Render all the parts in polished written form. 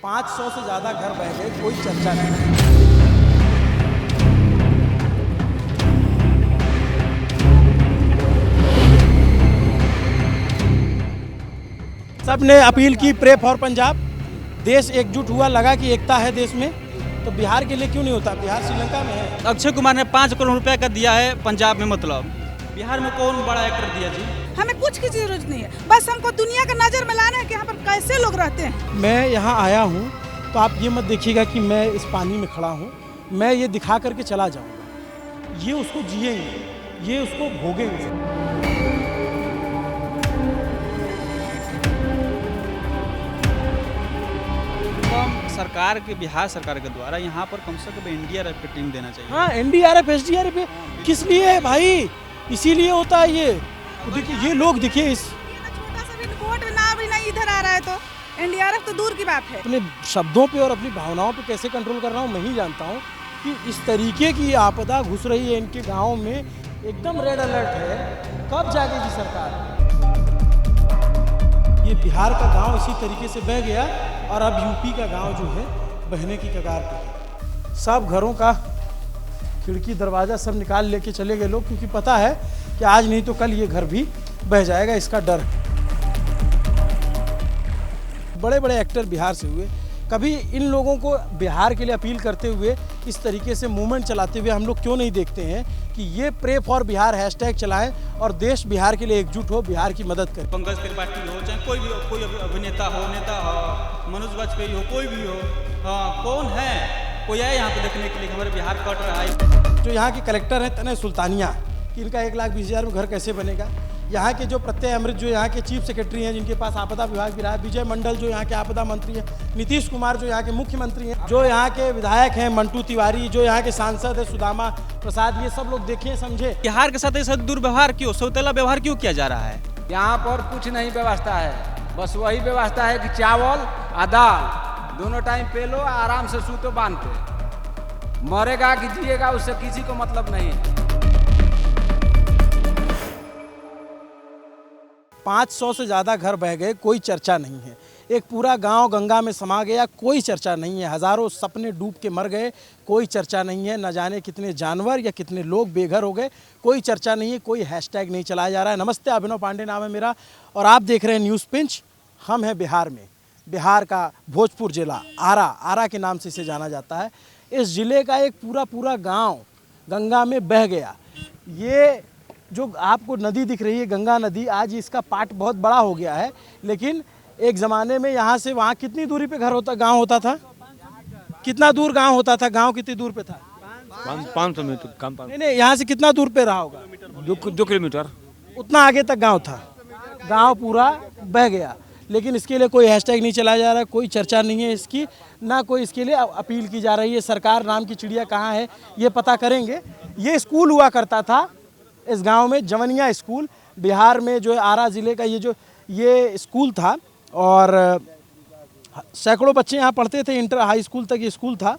500 से ज़्यादा घर बह गए, कोई चर्चा नहीं। सब ने अपील की प्रे फॉर पंजाब, देश एकजुट हुआ, लगा कि एकता है देश में, तो बिहार के लिए क्यों नहीं होता? बिहार श्रीलंका में है। अक्षय कुमार ने 5 करोड़ रुपए का दिया है पंजाब में, मतलब बिहार में कौन बड़ा एक्टर दिया जी? हमें कुछ की जरूरत नहीं है, बस हमको दुनिया का नजर में लाना है कि यहाँ पर कैसे लोग रहते हैं। मैं यहाँ आया हूँ तो आप ये मत देखिएगा कि मैं इस पानी में खड़ा हूँ, मैं ये दिखा करके चला जाऊँगा। ये उसको जिएंगे, ये उसको भोगेंगे। सरकार के, बिहार सरकार के द्वारा यहाँ पर कम से कम एनडीआरएफ की टीम देना चाहिए। हाँ, एनडीआरएफ एसडीआरएफ किस लिए है भाई? इसीलिए होता है ये। देखिए ये लोग, देखिए इस छोटा सा भी रिपोर्ट ना भी नहीं इधर आ रहा है तो एनडीआरएफ तो दूर की बात है। अपने शब्दों पे और अपनी भावनाओं पे कैसे कंट्रोल कर रहा हूँ मैं ही जानता हूँ कि इस तरीके की आपदा घुस रही है इनके गाँव में, एकदम रेड अलर्ट है। कब जागेगी सरकार? ये बिहार का गांव इसी तरीके से बह गया और अब यूपी का गांव जो है बहने की कगार पे है। सब घरों का खिड़की दरवाज़ा सब निकाल लेके चले गए लोग, क्योंकि पता है कि आज नहीं तो कल ये घर भी बह जाएगा, इसका डर है। बड़े बड़े एक्टर बिहार से हुए, कभी इन लोगों को बिहार के लिए अपील करते हुए, इस तरीके से मूवमेंट चलाते हुए हम लोग क्यों नहीं देखते हैं कि ये प्रे फॉर बिहार हैशटैग चलाएं और देश बिहार के लिए एकजुट हो, बिहार की मदद करें। पंकज त्रिपाठी हो, चाहे कोई भी हो, कोई अभिनेता हो, नेता हो, मनोज वाजपेयी हो, कोई भी हो, हाँ, कौन है कोई आए यहाँ पे देखने के लिए हमारे बिहार कट रहा है? जो यहाँ के कलेक्टर हैं तने सुल्तानिया, कि इनका 1,20,000 में घर कैसे बनेगा। यहाँ के जो प्रत्यय अमृत जो यहाँ के चीफ सेक्रेटरी हैं, जिनके पास आपदा विभाग भी रहा है, विजय मंडल जो यहाँ के आपदा मंत्री हैं, नीतीश कुमार जो यहाँ के मुख्यमंत्री हैं, जो यहाँ के विधायक हैं मंटू तिवारी, जो यहाँ के सांसद है सुदामा प्रसाद, ये सब लोग देखें समझे। बिहार के साथ ऐसा दुर्व्यवहार क्यों, सौतेला व्यवहार क्यों किया जा रहा है? यहाँ पर कुछ नहीं व्यवस्था है, बस वही व्यवस्था है कि चावल और दाल दोनों टाइम पे लो, आराम से सूतो बांध पे। मरेगा कि जिएगा उससे किसी को मतलब नहीं है। 500 से ज़्यादा घर बह गए, कोई चर्चा नहीं है। एक पूरा गांव गंगा में समा गया, कोई चर्चा नहीं है। हज़ारों सपने डूब के मर गए, कोई चर्चा नहीं है। न जाने कितने जानवर या कितने लोग बेघर हो गए, कोई चर्चा नहीं है। कोई हैशटैग नहीं चलाया जा रहा है। नमस्ते, अभिनव पांडे नाम है मेरा और आप देख रहे हैं न्यूज़ पिंच। हम हैं बिहार में, बिहार का भोजपुर जिला, आरा के नाम से इसे जाना जाता है। इस ज़िले का एक पूरा गाँव गंगा में बह गया। ये जो आपको नदी दिख रही है, गंगा नदी, आज इसका पार्ट बहुत बड़ा हो गया है, लेकिन एक ज़माने में यहाँ से वहाँ कितनी दूरी पे गांव होता था? कितना दूर गांव होता था? गांव कितनी दूर पे था? 500 मीटर कम। नहीं, यहाँ से कितना दूर पे रहा होगा? 2 किलोमीटर। उतना आगे तक गांव था। गांव पूरा बह गया, लेकिन इसके लिए कोई हैशटैग नहीं चलाया जा रहा है, कोई चर्चा नहीं है इसकी, ना कोई इसके लिए अपील की जा रही है। सरकार नाम की चिड़िया कहाँ है ये पता करेंगे। ये स्कूल हुआ करता था इस गांव में, जवनिया स्कूल, बिहार में जो है आरा ज़िले का ये स्कूल था और सैकड़ों बच्चे यहाँ पढ़ते थे, इंटर हाई स्कूल तक ये स्कूल था,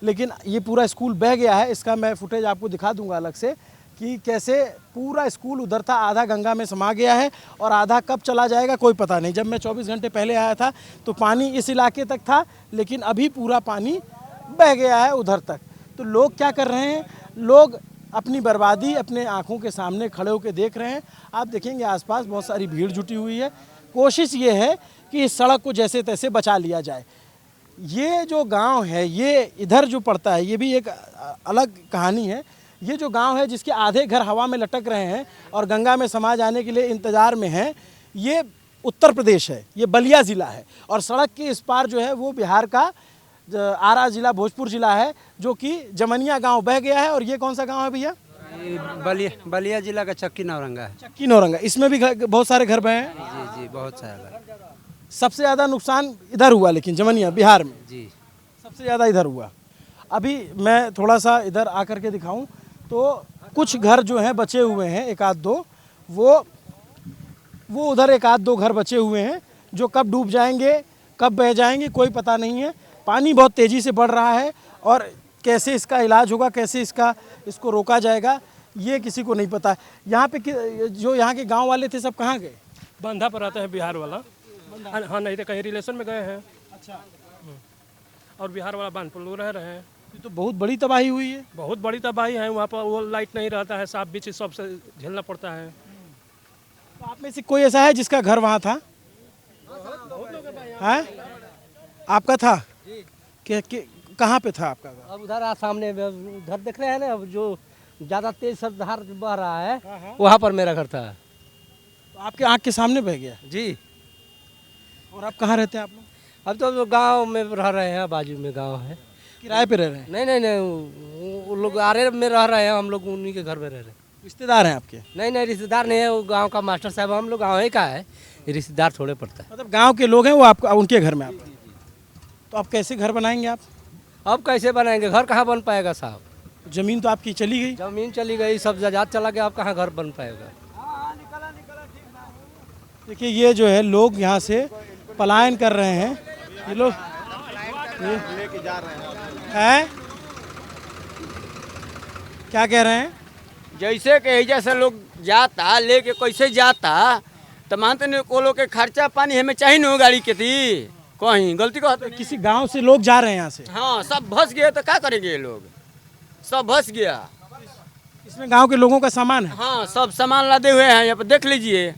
लेकिन ये पूरा स्कूल बह गया है। इसका मैं फुटेज आपको दिखा दूंगा अलग से कि कैसे पूरा स्कूल उधर था, आधा गंगा में समा गया है और आधा कब चला जाएगा कोई पता नहीं। जब मैं 24 घंटे पहले आया था तो पानी इस इलाके तक था, लेकिन अभी पूरा पानी बह गया है उधर तक। तो लोग क्या कर रहे हैं? लोग अपनी बर्बादी अपने आँखों के सामने खड़े होकर देख रहे हैं। आप देखेंगे आसपास बहुत सारी भीड़ जुटी हुई है। कोशिश ये है कि इस सड़क को जैसे तैसे बचा लिया जाए। ये जो गांव है, ये इधर जो पड़ता है, ये भी एक अलग कहानी है। ये जो गांव है जिसके आधे घर हवा में लटक रहे हैं और गंगा में समा जाने के लिए इंतज़ार में हैं, ये उत्तर प्रदेश है, ये बलिया ज़िला है और सड़क के इस पार जो है वो बिहार का आरा ज़िला, भोजपुर ज़िला है, जो कि जमनिया गांव बह गया है। और ये कौन सा गांव है भैया? बलिया जिला का चक्की नौरंगा है। चक्की नौरंगा, इसमें भी बहुत सारे घर बहे हैं। जी जी, बहुत सारा घर। सबसे ज़्यादा नुकसान इधर हुआ, लेकिन जमनिया बिहार में जी सबसे ज़्यादा इधर हुआ। अभी मैं थोड़ा सा इधर आकर के दिखाऊं तो कुछ घर जो हैं बचे हुए हैं, एक आध दो, वो उधर एक आध दो घर बचे हुए हैं, जो कब डूब जाएंगे, कब बह जाएंगे कोई पता नहीं है। पानी बहुत तेज़ी से बढ़ रहा है और कैसे इसका इलाज होगा, कैसे इसको रोका जाएगा, ये किसी को नहीं पता। यहाँ पे जो यहाँ के गांव वाले थे सब कहाँ गए? बंधा पर रहते हैं बिहार वाला। हाँ, नहीं तो कहीं रिलेशन में गए हैं। अच्छा, और बिहार वाला बानपुर लोग रह रहे हैं। ये तो बहुत बड़ी तबाही हुई है। बहुत बड़ी तबाही है, वहाँ पर वो लाइट नहीं रहता है, साफ बीच सबसे झेलना पड़ता है। तो आप में से कोई ऐसा है जिसका घर वहाँ था? है आपका था? कहाँ पे था आपका घर? अब उधर सामने उधर देख रहे हैं ना, अब जो ज़्यादा तेज सर्धार बह रहा है वहाँ पर मेरा घर था। तो आपके आँख के सामने बह गया? जी। और आप कहाँ रहते हैं आप लोग? अब तो गांव में रह रहे हैं, बाजू में गांव है। किराए पे रह रहे हैं? नहीं, वो लोग आरे में रह रहे हैं, हम लोग उन्हीं के घर में रह रहे हैं। रिश्तेदार हैं आपके? नहीं, रिश्तेदार नहीं है, वो गांव का मास्टर साहब, हम लोग गाँव ही का है, रिश्तेदार थोड़े पड़ता है। मतलब गांव के लोग हैं वो आपको उनके घर में आप? तो आप कैसे घर बनाएंगे आप? अब कैसे बनाएंगे घर, कहाँ बन पाएगा साहब? जमीन तो आपकी चली गई। जमीन चली गई, सब जायदाद चला गया, अब कहाँ घर बन पाएगा? देखिए ये जो है लोग यहाँ से पलायन कर रहे हैं, ये लोग लेके जा रहे हैं। क्या कह रहे हैं? जैसे कि जैसे लोग जाता लेके कैसे जाता, तो मानते नहीं को लोग के खर्चा पानी हमें चाहिए ना गाड़ी के थी, कहीं गलती कहते नहीं। किसी गांव से लोग जा रहे हैं यहाँ से? हाँ, सब भस गए तो क्या करेंगे ये लोग, सब भस गया। इसमें गांव के लोगों का सामान है? हाँ, सब सामान लादे हुए हैं, यहाँ पर देख लीजिए,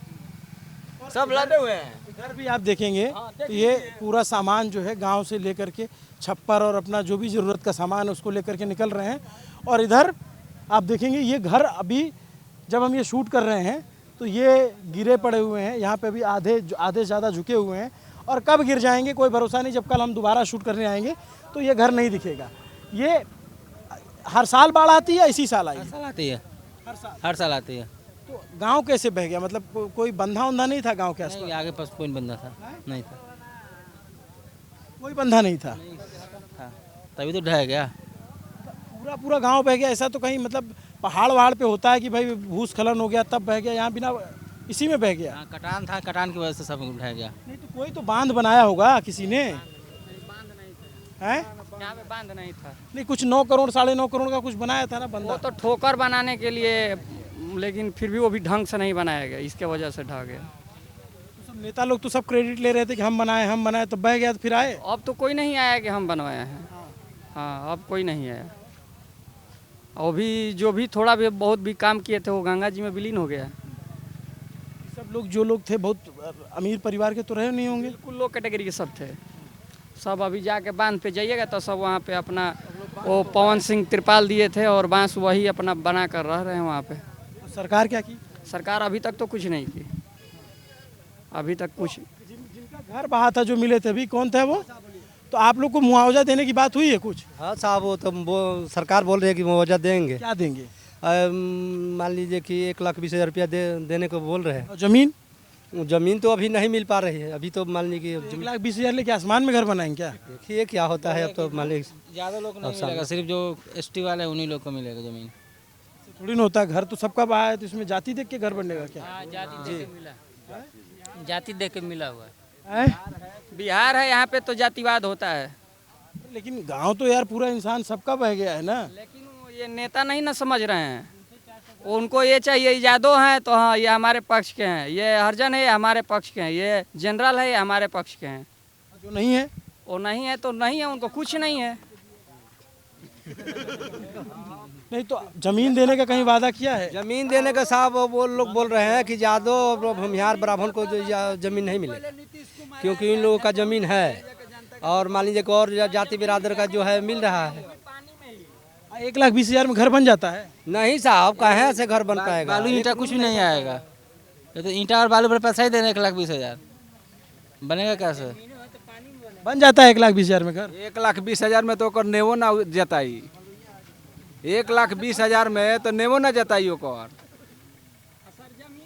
सब लादे हुए हैं। इधर भी आप देखेंगे तो ये पूरा सामान जो है गांव से लेकर के छप्पर और अपना जो भी ज़रूरत का सामान है उसको लेकर के निकल रहे हैं। और इधर आप देखेंगे ये घर अभी जब हम ये शूट कर रहे हैं तो ये गिरे पड़े हुए हैं, यहाँ पे अभी आधे ज़्यादा झुके हुए हैं और कब गिर जाएंगे कोई भरोसा नहीं। जब कल हम दोबारा शूट करने आएंगे तो ये घर नहीं दिखेगा। ये हर साल बाढ़ आती है? इसी साल आई? हर साल आती है, हर साल आती है। तो गांव कैसे बह गया? मतलब कोई बंधा उंधा नहीं था गांव के आसपास? नहीं, आगे पास कोई बंदा था नहीं था, कोई बंधा नहीं था, तभी तो ढह गया। पूरा गांव बह गया? ऐसा तो कहीं मतलब पहाड़ वहाड़ पे होता है कि भाई भूस्खलन हो गया तब बह गया, यहाँ बिना इसी में बह गया? कटान था, कटान की वजह से सब ढह गया। नहीं तो कोई तो बांध बनाया होगा किसी ने, हैं? यहाँ पे बांध नहीं था। नहीं कुछ 9 करोड़ 9.5 करोड़ का कुछ बनाया था ना बंदा? वो तो ठोकर बनाने के लिए, लेकिन फिर भी वो भी ढंग से नहीं बनाया गया, इसके वजह से ढह गया। तो सब नेता लोग तो सब क्रेडिट ले रहे थे कि हम बनाए तो बह गया, तो फिर आए? अब तो कोई नहीं आया कि हम बनवाए हैं। हाँ, अब कोई नहीं आया। और भी जो भी थोड़ा भी बहुत भी काम किए थे वो गंगा जी में विलीन हो गया। सब लोग जो लोग थे बहुत अमीर परिवार के तो रहे नहीं होंगे? बिल्कुल लो कैटेगरी के सब थे। सब अभी जाके बांध पे जाइएगा तो सब वहाँ पे अपना वो पवन सिंह तिरपाल दिए थे और बांस वही अपना बना कर रह रहे हैं वहाँ पे। तो सरकार क्या की? सरकार अभी तक तो कुछ नहीं की, अभी तक कुछ। जिनका घर बहा था जो मिले थे, अभी कौन थे वो? तो आप लोग को मुआवजा देने की बात हुई है कुछ? हाँ साहब, वो तो सरकार बोल रही है कि मुआवजा देंगे। क्या देंगे? मान लीजिए कि 1,20,000 रुपया देने को बोल रहे हैं। और जमीन? जमीन तो अभी नहीं मिल पा रही है, अभी तो मान लीजिए कि 1,20,000 लेके आसमान में घर बनाएंगे क्या? देखिए क्या होता है। अब तो मान लीजिए ज़्यादा लोग नहीं मिलेगा, सिर्फ जो एसटी वाले हैं उन्हीं लोग को मिलेगा जमीन। थोड़ी ना होता है, घर तो सबका बहा है, तो इसमें जाति देख के घर बनेगा क्या? जाति देख के मिला हुआ है? बिहार है, यहाँ पे तो जातिवाद होता है। लेकिन गांव तो यार पूरा इंसान सबका बह गया है ना। लेकिन वो ये नेता नहीं ना समझ रहे हैं, उनको ये चाहिए यादव हैं तो हाँ ये हमारे पक्ष के हैं, ये हरिजन है ये हमारे पक्ष के हैं, ये जनरल है ये हमारे पक्ष के हैं। जो नहीं है वो नहीं है तो नहीं है, उनको कुछ नहीं है। नहीं तो जमीन देने का कहीं वादा किया है? जमीन देने का साहब वो लोग बोल रहे हैं कि यादव और भूमिहार ब्राह्मण को जमीन नहीं मिले, क्योंकि इन लोगों का जमीन है और मान लीजिए कि और जाति बिरादर का जो है मिल रहा है। 1,20,000 में घर बन जाता है? नहीं साहब, कहाँ से घर बन पाएगा? बालू ईंटा कुछ भी नहीं आएगा, ये तो ईंटा और बालू पर पैसा ही देने 1,20,000 बनेगा कैसे? बन जाता है 1,20,000 में घर? 1,20,000 में तो ओकर नेवो ना जताई, 1,20,000 में तो नेवो ना जताई ओकर।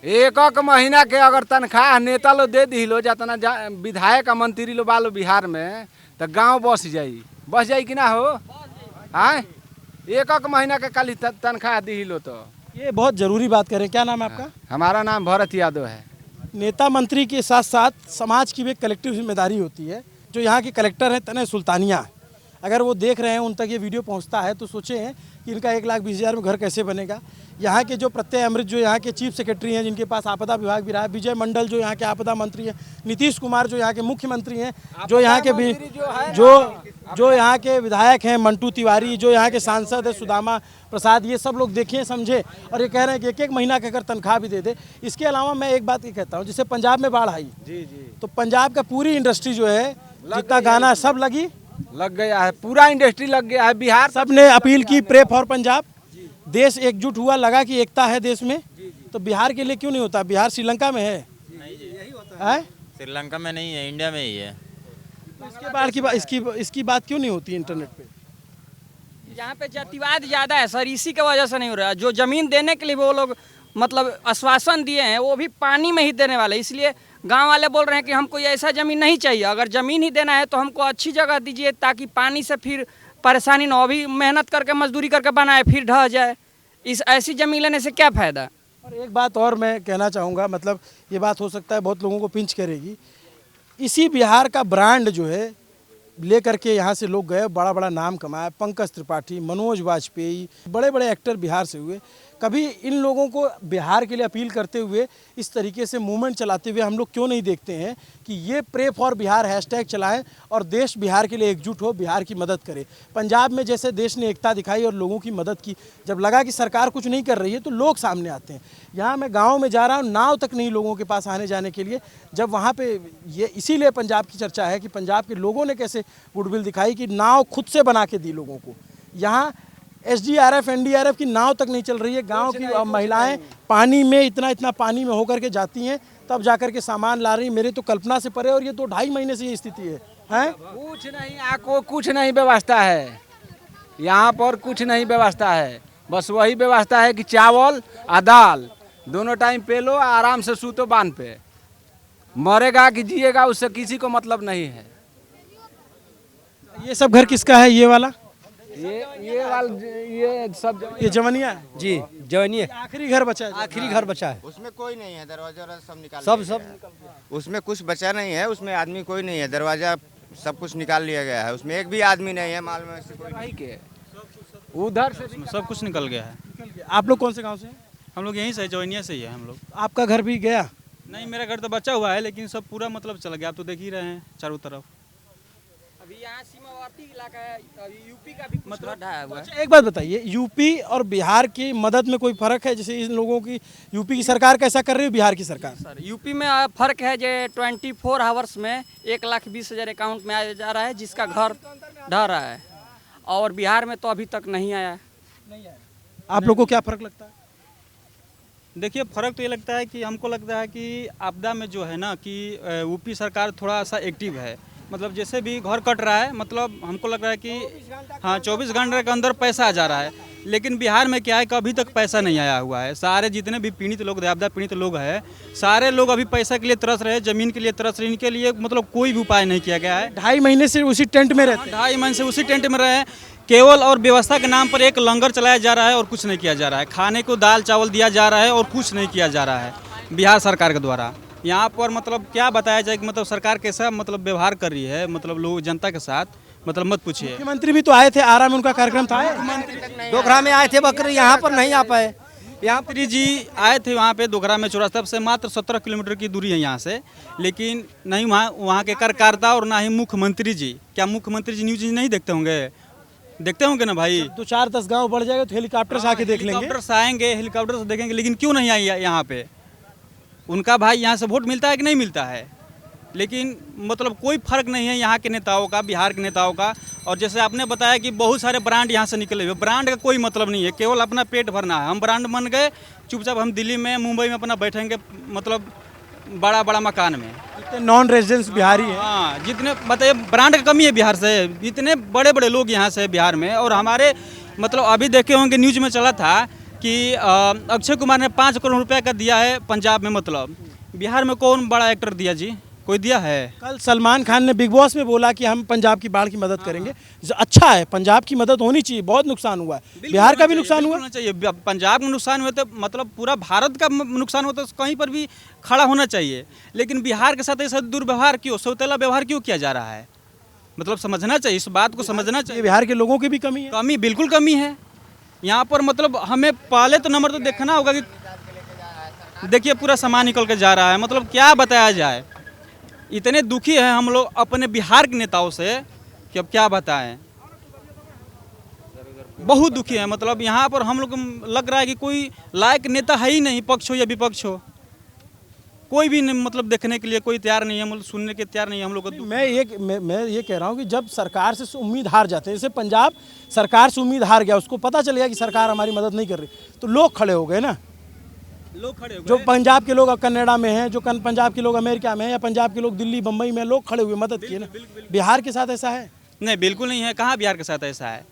एक महीना के अगर तनख्वाह नेता लोग दे दी लो, जितना विधायक आ मंत्री लोग बालो बिहार में, तो गांव बस जाई कि ना हो? हाँ, एक महीना के खाली तनख्वाह दी लो। तो ये बहुत जरूरी बात करें। क्या नाम है आपका? हमारा नाम भरत यादव है। नेता मंत्री के साथ साथ समाज की भी एक कलेक्टिव जिम्मेदारी होती है। जो यहाँ के कलेक्टर हैं तने सुल्तानिया, अगर वो देख रहे हैं, उन तक ये वीडियो पहुंचता है, तो सोचे हैं कि इनका 1,20,000 में घर कैसे बनेगा। यहाँ के जो प्रत्यय अमृत जो यहाँ के चीफ सेक्रेटरी हैं, जिनके पास आपदा विभाग भी रहा है, विजय मंडल जो यहाँ के आपदा मंत्री हैं, नीतीश कुमार जो यहाँ के मुख्यमंत्री हैं, जो यहाँ के जो यहाँ के विधायक हैं मंटू तिवारी, जो यहाँ के सांसद है सुदामा प्रसाद, ये सब लोग देखें समझे और ये कह रहे हैं कि 1-1 महीना का अगर तनख्वाह भी दे दे। इसके अलावा मैं एक बात ये कहता हूँ, जैसे पंजाब में बाढ़ आई तो पंजाब का पूरी इंडस्ट्री जो है, जितना गाना सब लग गया है, पूरा इंडस्ट्री लग गया है। बिहार सब ने अपील की प्रे फॉर पंजाब, देश एकजुट हुआ, लगा कि एकता है देश में। तो बिहार के लिए क्यों नहीं होता? बिहार श्रीलंका में है, श्रीलंका में नहीं है, इंडिया में ही है। तो इसके बाढ़ की इसकी बात क्यों नहीं होती इंटरनेट पे? यहाँ पे जातिवाद ज़्यादा है सर, इसी की वजह से नहीं हो रहा है। जो ज़मीन देने के लिए वो लोग मतलब आश्वासन दिए हैं, वो भी पानी में ही देने वाले, इसलिए गांव वाले बोल रहे हैं कि हमको ये ऐसा ज़मीन नहीं चाहिए। अगर ज़मीन ही देना है तो हमको अच्छी जगह दीजिए, ताकि पानी से फिर परेशानी ना हो। अभी मेहनत करके मजदूरी करके बनाए फिर ढह जाए, इस ऐसी ज़मीन लेने से क्या फ़ायदा। और एक बात और मैं कहना चाहूँगा, मतलब ये बात हो सकता है बहुत लोगों को पिंच करेगी, इसी बिहार का ब्रांड जो है ले करके यहाँ से लोग गए, बड़ा बड़ा नाम कमाया। पंकज त्रिपाठी, मनोज वाजपेयी, बड़े बड़े एक्टर बिहार से हुए। कभी इन लोगों को बिहार के लिए अपील करते हुए, इस तरीके से मूवमेंट चलाते हुए हम लोग क्यों नहीं देखते हैं कि ये प्रे फॉर बिहार हैशटैग चलाएं और देश बिहार के लिए एकजुट हो, बिहार की मदद करे। पंजाब में जैसे देश ने एकता दिखाई और लोगों की मदद की, जब लगा कि सरकार कुछ नहीं कर रही है तो लोग सामने आते हैं। यहाँ मैं गाँव में जा रहा हूँ, नाव तक नहीं लोगों के पास आने जाने के लिए, जब वहाँ पे ये इसीलिए पंजाब की चर्चा है कि पंजाब के लोगों ने कैसे गुडविल दिखाई कि नाव खुद से बना के दी लोगों को। यहाँ SDRF NDRF की नाव तक नहीं चल रही है। गांव की महिलाएं पानी में इतना पानी में होकर के जाती हैं, तब जाकर के सामान ला रही। मेरे तो कल्पना से परे, और ये तो 2.5 महीने से ये स्थिति है। कुछ नहीं, आपको कुछ नहीं व्यवस्था है यहाँ पर, कुछ नहीं व्यवस्था है। बस वही व्यवस्था है कि चावल और दाल दोनों टाइम पे लो, आराम से सूतो बांध पे। मरेगा कि जिएगा उससे किसी को मतलब नहीं है। ये सब घर किसका है? ये वाला ये सब ये जवनिया है जी, जवनिया आखिरी घर बचा है। आखिरी घर बचा है। उसमें कोई नहीं है, दरवाजा सब निकाल सब उसमें कुछ बचा नहीं है, उसमें आदमी कोई नहीं है, दरवाजा सब कुछ निकाल लिया गया है। उसमें एक भी आदमी नहीं है, माल में से कोई नहीं के उधर से सब कुछ निकल गया है। आप लोग कौन से गाँव से हैं? हम लोग यहीं से जवनिया से ही है हम लोग। आपका घर भी गया? नहीं, मेरा घर तो बचा हुआ है, लेकिन सब पूरा मतलब चला गया। आप तो देख ही रहे हैं चारों तरफ। अभी यहाँ सीमावर्ती इलाका है, अभी यूपी का भी मतलब ढहा हुआ है। एक बात बताइए, यूपी और बिहार की मदद में कोई फर्क है? जैसे इन लोगों की यूपी की सरकार कैसा कर रही है, बिहार की सरकार? सर यूपी में फ़र्क है जो 24 आवर्स में 1,20,000 अकाउंट में आ जा रहा है, जिसका घर ढह रहा है, और बिहार में तो अभी तक नहीं आया। आप लोग को क्या फ़र्क लगता है? देखिए, फ़र्क तो ये लगता है कि हमको लगता है कि आपदा में जो है ना कि यूपी सरकार थोड़ा सा एक्टिव है। मतलब जैसे भी घर कट रहा है, मतलब हमको लग रहा है कि हाँ 24 घंटे के अंदर पैसा आ जा रहा है। लेकिन बिहार में क्या है कि अभी तक पैसा नहीं आया हुआ है। सारे जितने भी पीड़ित लोग, आपदा पीड़ित लोग हैं, सारे लोग अभी पैसा के लिए तरस रहे हैं, ज़मीन के लिए तरस रहे हैं। इनके लिए मतलब कोई भी उपाय नहीं किया गया है। 2.5 महीने से उसी टेंट में रहते हैं। 2.5 महीने से उसी टेंट में रहे हैं। केवल और व्यवस्था के नाम पर एक लंगर चलाया जा रहा है और कुछ नहीं किया जा रहा है। खाने को दाल चावल दिया जा रहा है और कुछ नहीं किया जा रहा है बिहार सरकार के द्वारा। यहाँ पर मतलब क्या बताया जाए कि मतलब सरकार कैसा मतलब व्यवहार कर रही है, मतलब लोग जनता के साथ, मतलब मत पूछिए। मुख्यमंत्री भी तो आए थे, आरा में उनका कार्यक्रम था। डोगरा में आए थे, बकरी यहाँ पर नहीं आ पाए। यहाँ मंत्री जी आए थे वहाँ पे दोगरा में, चौरास्ता से मात्र 17 किलोमीटर की दूरी है यहाँ से, लेकिन नहीं वहाँ के कार्यकर्ता और ना ही मुख्यमंत्री जी। क्या मुख्यमंत्री जी न्यूज नहीं देखते होंगे? देखते होंगे ना भाई। 2-4-10 गांव बढ़ जाएगा तो हेलीकॉप्टर से आके देख लेंगे। हेलीकॉप्टर से आएंगे, हेलीकॉप्टर से देखेंगे, लेकिन क्यों नहीं आई यहाँ पे? उनका भाई यहाँ से वोट मिलता है कि नहीं मिलता है? लेकिन मतलब कोई फर्क नहीं है यहाँ के नेताओं का, बिहार के नेताओं का। और जैसे आपने बताया कि बहुत सारे ब्रांड यहाँ से निकले हुए, ब्रांड का कोई मतलब नहीं है, केवल अपना पेट भरना है। हम ब्रांड बन गए, चुपचाप हम दिल्ली में मुंबई में अपना बैठेंगे, मतलब बड़ा बड़ा मकान में। नॉन रेजिडेंस बिहारी है। हाँ, जितने बताइए ब्रांड का कमी है बिहार से, इतने बड़े बड़े लोग यहाँ से बिहार में। और हमारे मतलब अभी देखे होंगे न्यूज में चला था कि अक्षय कुमार ने 5 करोड़ रुपए का दिया है पंजाब में। मतलब बिहार में कौन बड़ा एक्टर दिया जी? कोई दिया है? कल सलमान खान ने बिग बॉस में बोला कि हम पंजाब की बाढ़ की मदद करेंगे। अच्छा है, पंजाब की मदद होनी चाहिए, बहुत नुकसान हुआ है, बिहार का भी नुकसान हुआ चाहिए। पंजाब में नुकसान हुआ तो मतलब पूरा भारत का नुकसान होता तो कहीं पर भी खड़ा होना चाहिए। लेकिन बिहार के साथ ऐसा दुर्व्यवहार क्यों, सौतेला व्यवहार क्यों किया जा रहा है? मतलब समझना चाहिए, इस बात को समझना ये चाहिए। बिहार के लोगों की भी कमी है। कमी बिल्कुल कमी है यहाँ पर। मतलब हमें पहले तो नंबर तो देखना होगा कि देखिए पूरा सामान निकल के जा रहा है, मतलब क्या बताया जाए। इतने दुखी हैं हम लोग अपने बिहार के नेताओं से कि अब क्या बताएं, बहुत दुखी है। मतलब यहाँ पर हम लोग को लग रहा है कि कोई लायक नेता है ही नहीं, पक्ष हो या विपक्ष हो, कोई भी मतलब देखने के लिए कोई तैयार नहीं है, मतलब सुनने के तैयार नहीं है हम लोग को। मैं ये कह रहा हूँ कि जब सरकार से उम्मीद हार जाते हैं, जैसे पंजाब सरकार से उम्मीद हार गया, उसको पता चल गया कि सरकार हमारी मदद नहीं कर रही, तो लोग खड़े हो गए ना। लोग खड़े हो गए। जो पंजाब के लोग अब कनाडा में हैं, जो पंजाब के लोग अमेरिका में हैं, या पंजाब के लोग दिल्ली बम्बई में, लोग खड़े हुए मदद किए ना। बिहार के साथ ऐसा है? नहीं, बिल्कुल नहीं है। कहाँ बिहार के साथ ऐसा है?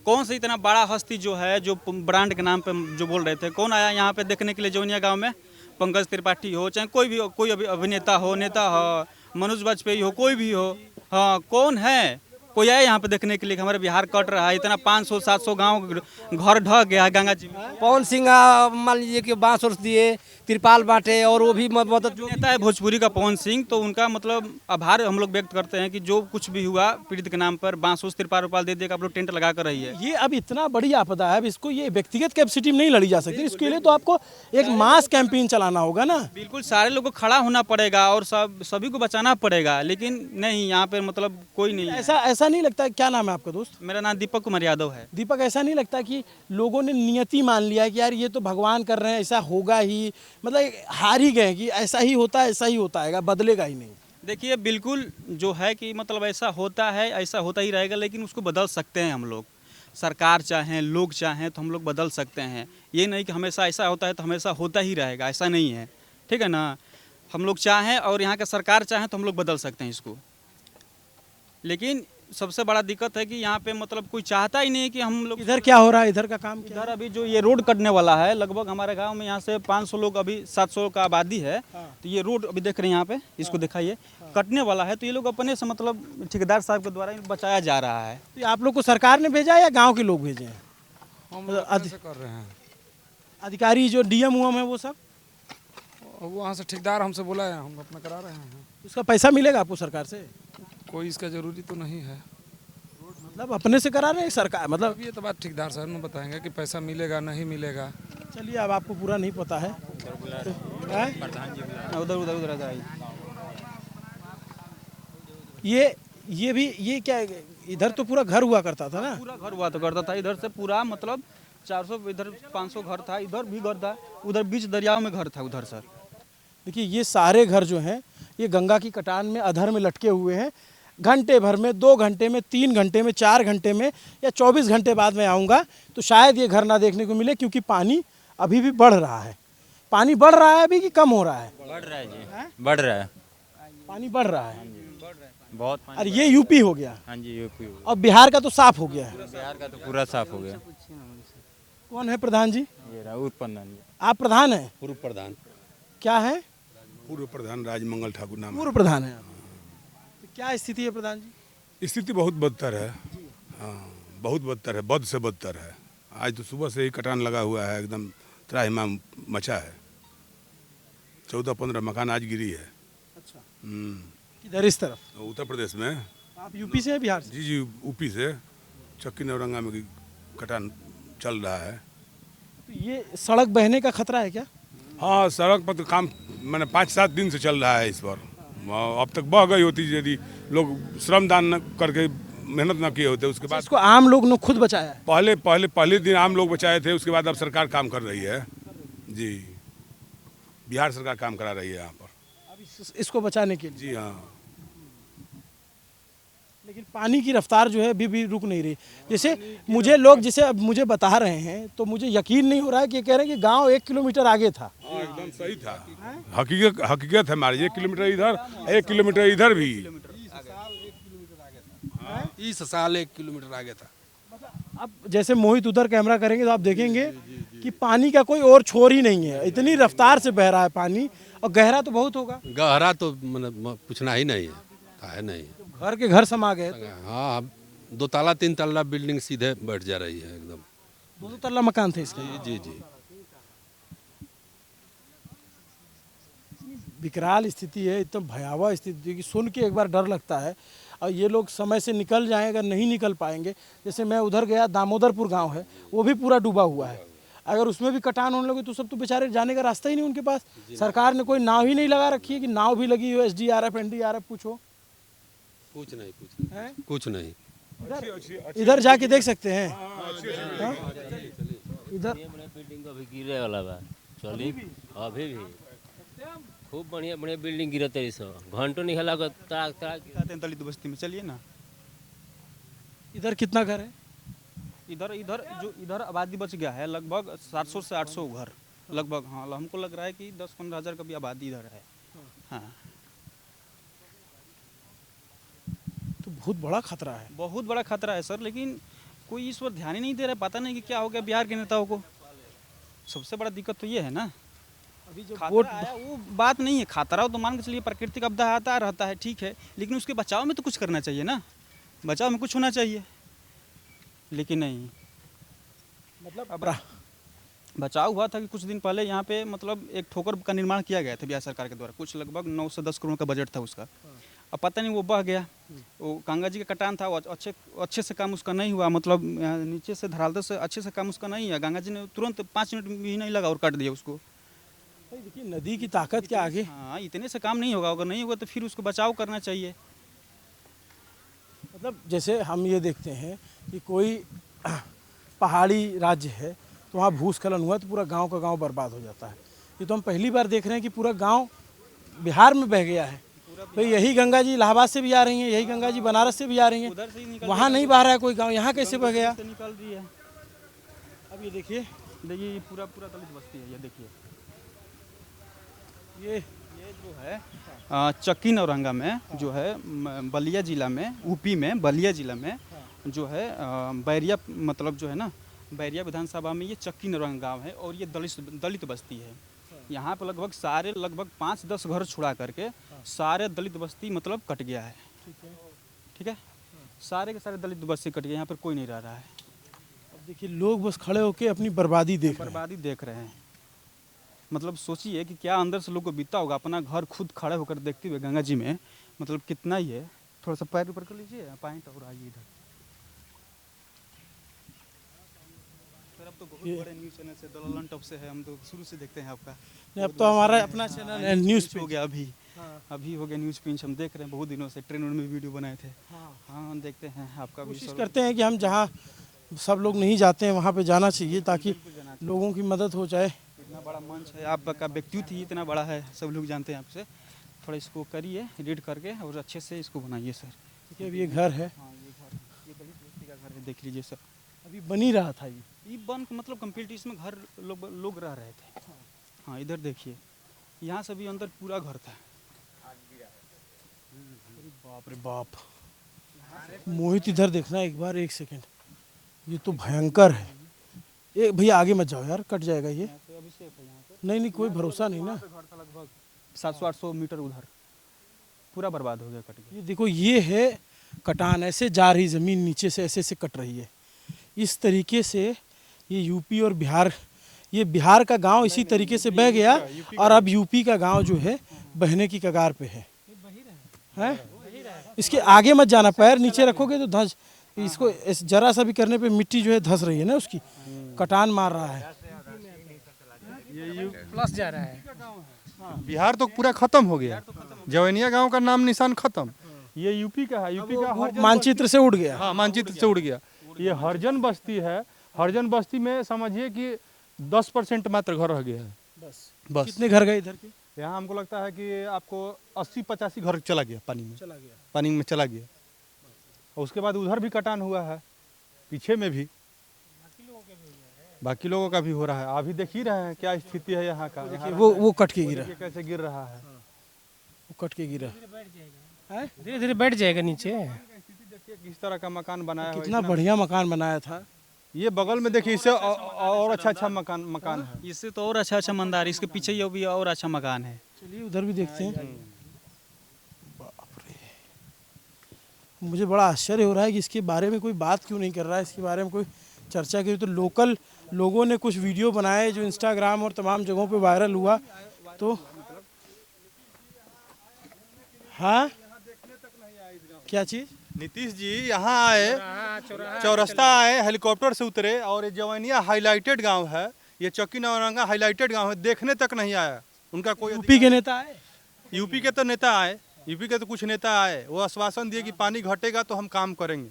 कौन सा इतना बड़ा हस्ती जो है, जो ब्रांड के नाम पे जो बोल रहे थे, कौन आया यहाँ पे देखने के लिए जौनिया गांव में? पंकज त्रिपाठी हो, चाहे कोई भी हो, कोई अभिनेता हो, नेता हो, मनोज वाजपेयी हो, कोई भी हो, हाँ कौन है? कोई आया यहाँ पे देखने के लिए कि हमारे बिहार कट रहा है? इतना 500-700 गांव घर ढह गया है गंगा जी में। पवन सिंह मान लीजिए कि बांस उर्स दिए, तिरपाल बांटे, और वो भी मदद जो नेता है भोजपुरी का पवन सिंह, तो उनका मतलब आभार हम लोग व्यक्त करते हैं कि जो कुछ भी हुआ पीड़ित के नाम पर बांस उस तिरपाल उरपाल दे देकर आप लोग टेंट लगा कर रही है। ये अब इतना बड़ी आपदा है, अब इसको ये व्यक्तिगत कैपेसिटी में नहीं लड़ी जा सकती। इसके लिए तो आपको एक मास कैंपेन चलाना होगा ना। बिल्कुल सारे लोगों को खड़ा होना पड़ेगा और सभी को बचाना पड़ेगा, लेकिन नहीं, यहाँ पे मतलब कोई नहीं है। ऐसा नहीं लगता? क्या नाम है आपका दोस्त? मेरा नाम दीपक कुमार यादव है। दीपक, ऐसा नहीं लगता कि लोगों ने नियति मान लिया है कि यार ये तो भगवान कर रहे हैं, ऐसा होगा ही, मतलब हार ही गए कि ऐसा ही होता है, ऐसा ही होता है, बदलेगा ही नहीं? देखिए बिल्कुल जो है कि मतलब ऐसा होता है, ऐसा होता ही रहेगा, लेकिन उसको बदल सकते हैं हम लोग। सरकार चाहें, लोग चाहें तो हम लोग बदल सकते हैं। ये नहीं कि हमेशा ऐसा होता है तो हमेशा होता ही रहेगा, ऐसा नहीं है, ठीक है ना। हम लोग चाहें और यहाँ का सरकार चाहें तो हम लोग बदल सकते हैं इसको। लेकिन सबसे बड़ा दिक्कत है कि यहाँ पे मतलब कोई चाहता ही नहीं कि हम लोग। इधर क्या हो रहा है? इधर का काम क्या? इधर अभी जो ये रोड कटने वाला है, लगभग हमारे गांव में यहाँ से 500 लोग, अभी 700 का आबादी है, तो ये रोड अभी देख रहे हैं यहाँ पे, इसको दिखाइए, कटने वाला है। तो ये लोग अपने से मतलब ठेकेदार साहब के द्वारा बचाया जा रहा है। तो आप लोग को सरकार ने भेजा या गाँव के लोग भेजे हैं? हम कर रहे हैं। अधिकारी जो डीएम उम है वो सब? वहाँ से ठेकेदार हमसे बोला है, हम अपना करा रहे हैं। उसका पैसा मिलेगा आपको सरकार से? कोई इसका जरूरी तो नहीं है, मतलब अपने से करा रहे हैं सरकार, मतलब ये तो बात ठेकेदार साहब ने बताएंगे कि पैसा मिलेगा नहीं मिलेगा। चलिए, अब आपको पूरा नहीं पता है। उधर उधर उधर आइए। ये क्या है? इधर तो पूरा घर हुआ करता था ना? पूरा घर हुआ तो करता था, इधर से पूरा मतलब 400, इधर 500 घर था, इधर भी घर था, उधर बीच दरियाओं में घर था उधर। सर देखिए, ये सारे घर जो हैं ये गंगा की कटान में अधर में लटके हुए हैं। घंटे भर में, 2 घंटे में, 3 घंटे में, 4 घंटे में या 24 घंटे बाद में आऊँगा तो शायद ये घर ना देखने को मिले, क्योंकि पानी अभी भी बढ़ रहा है। पानी बढ़ रहा है अभी कि कम हो रहा है? बढ़ रहा है जी, बढ़ रहा है, पानी बढ़ रहा है बहुत पानी। और ये यूपी हो गया। हाँ जी, यूपी हो और बिहार का तो साफ हो गया है। गया। बिहार का तो पूरा साफ हो गया। कौन है प्रधान जी? ये राहुल प्रधान जी। आप प्रधान हैं? पूर्व प्रधान। क्या है? पूर्व प्रधान राजमंगल ठाकुर नाम। पूर्व प्रधान है। तो क्या स्थिति है प्रधान जी? स्थिति बहुत बदतर है, हाँ बहुत बदतर है, बद से बदतर है। आज तो सुबह से ही कटान लगा हुआ है, एकदम त्राहिमाम मचा है। 14-15 मकान आज गिरी है। अच्छा, किधर? इस तरफ उत्तर प्रदेश में। आप यूपी से हैं? बिहार से? जी यूपी से, चक्की नौरंगा में कटान चल रहा है। तो ये सड़क बहने का खतरा है क्या? हाँ, सड़क पर तो काम मैंने 5-7 दिन से चल रहा है इस पर। अब तक बह गई होती यदि लोग श्रमदान करके मेहनत न किए होते। उसके बाद इसको आम लोग ने खुद बचाया है? पहले दिन आम लोग बचाए थे, उसके बाद अब सरकार काम कर रही है जी। बिहार सरकार काम करा रही है यहाँ पर अब इसको बचाने के लिए। जी हाँ। लेकिन पानी की रफ्तार जो है अभी भी रुक नहीं रही। जैसे मुझे लोग अब मुझे बता रहे हैं तो मुझे यकीन नहीं हो रहा है कि कह रहे हैं कि गांव 1 किलोमीटर आगे था। एकदम सही था, हकीकत है हमारी। 1 किलोमीटर इधर, 1 किलोमीटर इधर भी। इस साल 1 किलोमीटर आगे था। अब जैसे मोहित उधर कैमरा करेंगे तो आप देखेंगे कि पानी का कोई और छोर ही नहीं है, इतनी रफ्तार से बह रहा है पानी। और गहरा तो बहुत होगा। गहरा तो मतलब पूछना ही नहीं है नहीं। घर के घर समा गए। हाँ, 2 ताला 3 ताला बिल्डिंग सीधे बैठ जा रही है एकदम। 2 ताला मकान थे इसके? जी। विकराल स्थिति है, एकदम भयावह स्थिति कि सुन के एक बार डर लगता है। और ये लोग समय से निकल जाएं, अगर नहीं निकल पाएंगे, जैसे मैं उधर गया, दामोदरपुर गांव है, वो भी पूरा डूबा हुआ है। अगर उसमें भी कटान होने लगे तो सब तो बेचारे जाने का रास्ता ही नहीं उनके पास। सरकार ने कोई नाव ही नहीं लगा रखी है कि नाव भी लगी हो, SDRF NDRF कुछ हो। कुछ नहीं कुछ नहीं। इधर जाके देख सकते हैं। इधर बिल्डिंग अभी गिरे वाला बा, चली अभी भी खूब बढ़िया बढ़िया बिल्डिंग गिरत है। घंटों निकला दलित बस्ती में, चलिए ना। इधर कितना घर है? इधर आबादी बच गया है लगभग 700 से 800 घर लगभग। हाँ, हमको लग रहा है कि 10-15 हज़ार का भी आबादी इधर है। हाँ, तो बहुत बड़ा खतरा है। बहुत बड़ा खतरा है सर, लेकिन कोई इस पर ध्यान ही नहीं दे रहा है। पता नहीं कि क्या हो गया बिहार के नेताओं को। सबसे बड़ा दिक्कत तो ये है ना, अभी जो वोट आया वो बात नहीं है। खतरा तो मान के चलिए प्राकृतिक आपदा आता रहता है, ठीक है, लेकिन उसके बचाव में तो कुछ करना चाहिए ना, बचाव में कुछ होना चाहिए, लेकिन नहीं। मतलब अब बचाव हुआ था कि कुछ दिन पहले यहाँ पे मतलब एक ठोकर का निर्माण किया गया था बिहार सरकार के द्वारा, कुछ लगभग 9 से 10 करोड़ का बजट था उसका। अब पता नहीं वो बह गया, वो गंगा जी का कटान था, वो अच्छे से काम उसका नहीं हुआ, मतलब नीचे से धरालते से अच्छे से काम उसका नहीं है। गंगा जी ने तुरंत 5 मिनट भी नहीं लगा और काट दिया उसको। देखिए नदी की ताकत के आगे हाँ, इतने से काम नहीं होगा, अगर नहीं होगा तो फिर उसको बचाव करना चाहिए। मतलब जैसे हम ये देखते हैं कि कोई पहाड़ी राज्य है तो वहाँ भूस्खलन हुआ तो पूरा गांव का गांव बर्बाद हो जाता है। ये तो हम पहली बार देख रहे हैं कि पूरा गांव बिहार में बह गया है। भाई यही गंगा जी इलाहाबाद से भी आ रही हैं, यही गंगा जी बनारस से भी आ रही हैं, वहाँ नहीं बह रहा है कोई गांव, यहाँ कैसे बह गया? निकल रही है। अब ये देखिए पूरा दलित बस्ती है। ये देखिए, ये जो है चक्की नौरंगा में जो है बलिया जिला में, यूपी में बलिया जिला में जो है बैरिया, मतलब जो है ना बैरिया विधानसभा में ये चक्की नौरंगा गाँव है और ये दलित बस्ती है। यहाँ पर लगभग 5-10 घर छुड़ा करके सारे दलित बस्ती मतलब कट गया है। ठीक है, सारे के सारे दलित बस्ती कट गए, यहाँ पर कोई नहीं रह रहा है। अब देखिए लोग बस खड़े होकर अपनी बर्बादी देख रहे हैं। मतलब सोचिए कि क्या अंदर से लोग को बीता होगा, अपना घर खुद खड़े होकर देखते हुए गंगा जी में, मतलब कितना ही है। थोड़ा सा पैर ऊपर कर लीजिए, पॉइंट और आइए इधर। सर अब तो बहुत बड़े न्यूज़ चैनल से दलालन टॉप से है, हम तो शुरू से देखते हैं आपका। अब तो हमारा अपना चैनल है न्यूज़ हो गया, अभी हो गया न्यूज़ पिंच। हम देख रहे हैं बहुत दिनों से, ट्रेन में वीडियो बनाए थे। हाँ, हम देखते हैं आपका भी। कोशिश करते हैं कि हम जहाँ सब लोग नहीं जाते हैं वहाँ पे जाना चाहिए ताकि लोगों की मदद हो जाए। इतना बड़ा मंच है, आपका व्यक्तित्व ही इतना बड़ा है, सब लोग जानते हैं आपसे। थोड़ा इसको करिए एडिट करके और अच्छे से इसको बनाइए सर। देखिए अब ये घर है। हाँ, ये दलित बस्ती का घर है, देख लीजिए सर। अभी बन ही रहा था ये बन मतलब कम्प्लीट इसमें घर लोग रह रहे थे। हाँ, इधर देखिए, यहाँ से भी अंदर पूरा घर था। बाप रे बाप, मोहित इधर देखना एक बार, 1 सेकंड, ये तो भयंकर है। ये भैया आगे मत जाओ यार, कट जाएगा ये। नहीं कोई भरोसा नहीं ना। लगभग 700-800 मीटर उधर पूरा बर्बाद हो गया, कट गया। ये देखो, ये है कटान, ऐसे जा रही ज़मीन नीचे से, ऐसे कट रही है इस तरीके से। ये यूपी और बिहार, ये बिहार का गांव इसी तरीके से बह गया और अब यूपी का गांव जो है बहने की कगार पे है। इसके आगे मत जाना, पैर नीचे रखोगे तो धंस, इसको जरा सा भी करने पे मिट्टी जो है धंस रही है ना, उसकी कटान मार रहा है। प्लस जा रहा है। बिहार तो पूरा खत्म हो गया, जवैनिया गांव का नाम निशान खत्म। ये यूपी का है, यूपी का मानचित्र से उड़ गया। हाँ, मानचित्र से उड़ गया। ये हरिजन बस्ती है, हरिजन बस्ती में समझिए कि 10% मात्र घर रह गया है। बस कितने घर गए इधर के? यहाँ हमको लगता है कि आपको 80-85 घर चला गया, पानी में चला गया। और उसके बाद उधर भी कटान हुआ है, पीछे में भी बाकी लोगों का भी हो रहा है। अभी देख ही रहे हैं क्या स्थिति है यहाँ का। वो कट के गिरा, कैसे गिर रहा है, वो कट के गिरा, धीरे धीरे बैठ जाएगा नीचे। देखिए किस तरह का मकान बनाया, कितना बढ़िया मकान बनाया था। ये बगल में देखिए, इससे और अच्छा मकान है, इससे तो और अच्छा मंदार, इसके पीछे ये भी और अच्छा मकान है। चलिए उधर भी देखते हैं। बाप रे, मुझे बड़ा आश्चर्य हो रहा है कि इसके बारे में कोई बात क्यों नहीं कर रहा है, इसके बारे में कोई चर्चा की। तो लोकल लोगों ने कुछ वीडियो बनाए जो इंस्टाग्राम और तमाम जगहों पे वायरल हुआ। तो हाँ क्या चीज़? नीतीश जी यहाँ आए, चौरस्ता आए, हेलीकॉप्टर से उतरे और ये जवनिया हाईलाइटेड गांव है, ये चौकी नौरंगा हाईलाइटेड गांव है, देखने तक नहीं आया उनका कोई। यूपी के नेता आए? यूपी के तो नेता आए, यूपी के तो कुछ नेता आए, वो आश्वासन दिए कि पानी घटेगा तो हम काम करेंगे,